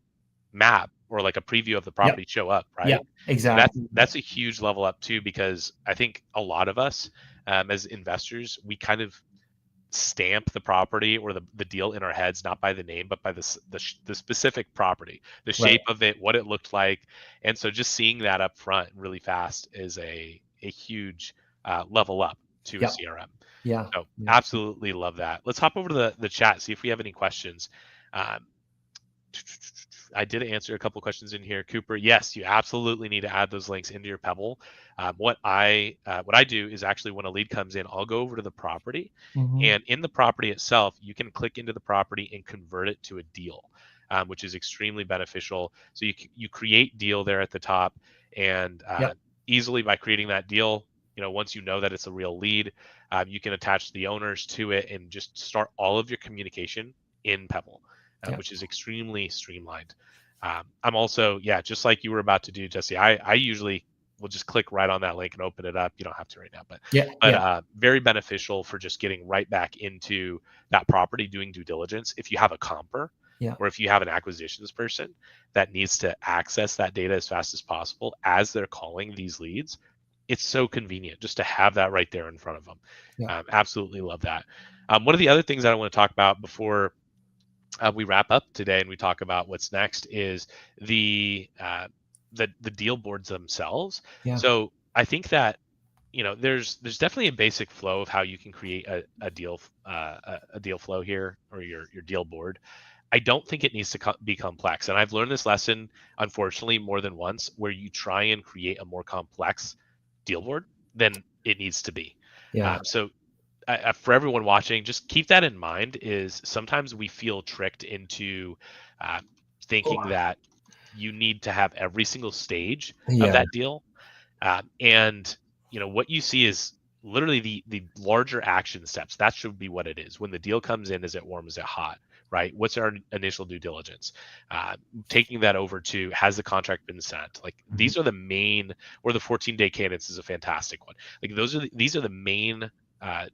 map or like a preview of the property show up, right? Yeah, exactly. That's a huge level up too, because I think a lot of us as investors, we kind of stamp the property or the deal in our heads, not by the name, but by the specific property, the shape of it, what it looked like. And so just seeing that up front really fast is a huge level up to a CRM. Yeah. So absolutely love that. Let's hop over to the chat, see if we have any questions. I did answer a couple questions in here. Cooper, yes, you absolutely need to add those links into your Pebble. What I do is actually when a lead comes in, I'll go over to the property, and in the property itself, you can click into the property and convert it to a deal, which is extremely beneficial. So you create deal there at the top, and easily by creating that deal, once you know that it's a real lead, you can attach the owners to it and just start all of your communication in Pebble. Which is extremely streamlined. I'm also, just like you were about to do, Jesse, I usually will just click right on that link and open it up. You don't have to right now, but very beneficial for just getting right back into that property, doing due diligence. If you have a comper or if you have an acquisitions person that needs to access that data as fast as possible as they're calling these leads, it's so convenient just to have that right there in front of them. Absolutely love that. One of the other things that I want to talk about before we wrap up today and we talk about what's next is the deal boards themselves. So I think that there's definitely a basic flow of how you can create a deal flow here, or your deal board. I don't think it needs to be complex. And I've learned this lesson, unfortunately, more than once, where you try and create a more complex deal board than it needs to be. Yeah. So for everyone watching, just keep that in mind, is sometimes we feel tricked into thinking that you need to have every single stage of that deal. And what you see is literally the larger action steps. That should be what it is. When the deal comes in, is it warm, is it hot, right? What's our initial due diligence? Taking that over to, has the contract been sent? Like these are the main, or the 14-day cadence is a fantastic one. Like these are the main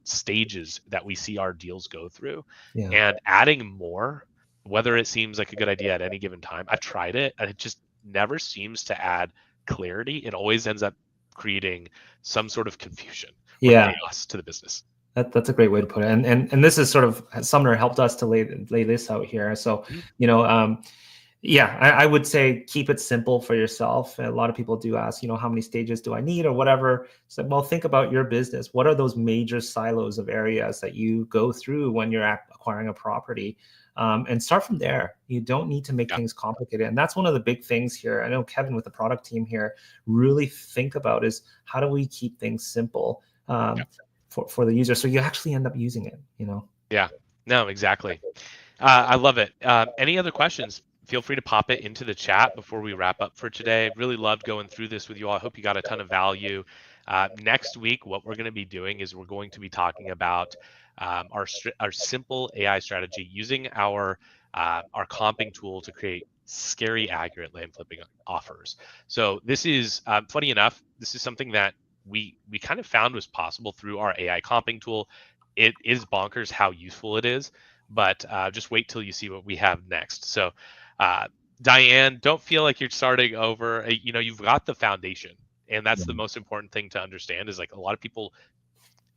stages that we see our deals go through. And adding more, whether it seems like a good idea at any given time, I've tried it and it just never seems to add clarity. It always ends up creating some sort of confusion or chaos to the business. That's a great way to put it. And this is sort of, Sumner helped us to lay this out here. So, I would say keep it simple for yourself. A lot of people do ask, how many stages do I need or whatever. So, well, think about your business. What are those major silos of areas that you go through when you're acquiring a property? And start from there. You don't need to make things complicated. And that's one of the big things here. I know Kevin with the product team here really think about is, how do we keep things simple for the user, so you actually end up using it, Yeah, no, exactly. I love it. Any other questions? Feel free to pop it into the chat before we wrap up for today. Really loved going through this with you all. I hope you got a ton of value. Next week, what we're going to be doing is we're going to be talking about our simple AI strategy using our comping tool to create scary accurate land flipping offers. So this is funny enough, this is something that we kind of found was possible through our AI comping tool. It is bonkers how useful it is, but just wait till you see what we have next. So Diane, don't feel like you're starting over. You've got the foundation, and that's the most important thing to understand, is like a lot of people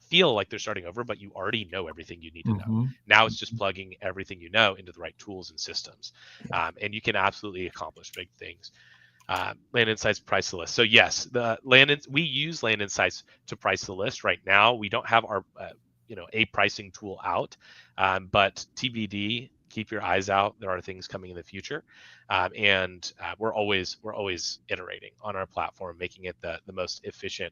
feel like they're starting over, but you already know everything you need to know. Now it's just plugging everything you know into the right tools and systems, and you can absolutely accomplish big things. Land Insights price the list. So yes, we use Land Insights to price the list. Right now, we don't have our a pricing tool out, but TBD. Keep your eyes out. There are things coming in the future, and we're always iterating on our platform, making it the most efficient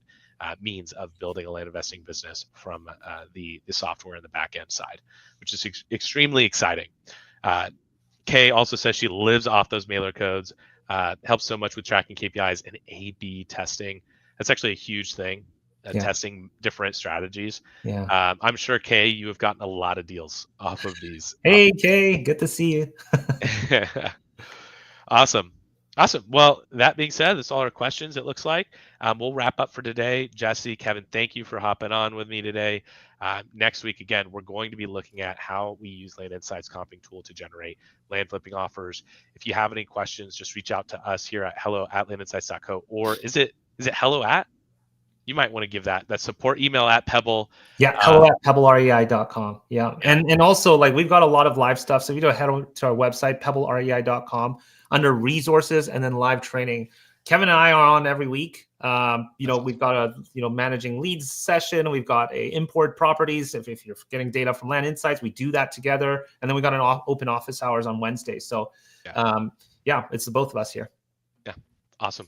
means of building a land investing business from the software and the back end side, which is extremely exciting. Kay also says she lives off those mailer codes. Helps so much with tracking KPIs and A/B testing. That's actually a huge thing. Testing different strategies. I'm sure, Kay, you have gotten a lot of deals off of these. Hey, Kay, good to see you. Awesome. Well, that being said, that's all our questions, it looks like. We'll wrap up for today. Jesse, Kevin, thank you for hopping on with me today. Next week, again, we're going to be looking at how we use Land Insights comping tool to generate land flipping offers. If you have any questions, just reach out to us here at hello@landinsights.co, or is it hello at? You might want to give that support email at Pebble. hello@pebblerei.com. And also, like, we've got a lot of live stuff. So if you head over to our website, pebblerei.com, under resources and then live training. Kevin and I are on every week. We've got a managing leads session. We've got a import properties. If you're getting data from Land Insights, we do that together. And then we got an open office hours on Wednesday. So it's the both of us here. Yeah, awesome.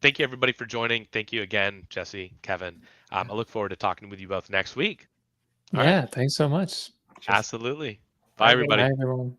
Thank you, everybody, for joining. Thank you again, Jesse, Kevin. I look forward to talking with you both next week. All right. Thanks so much. Absolutely. Bye, everybody. Bye, everyone.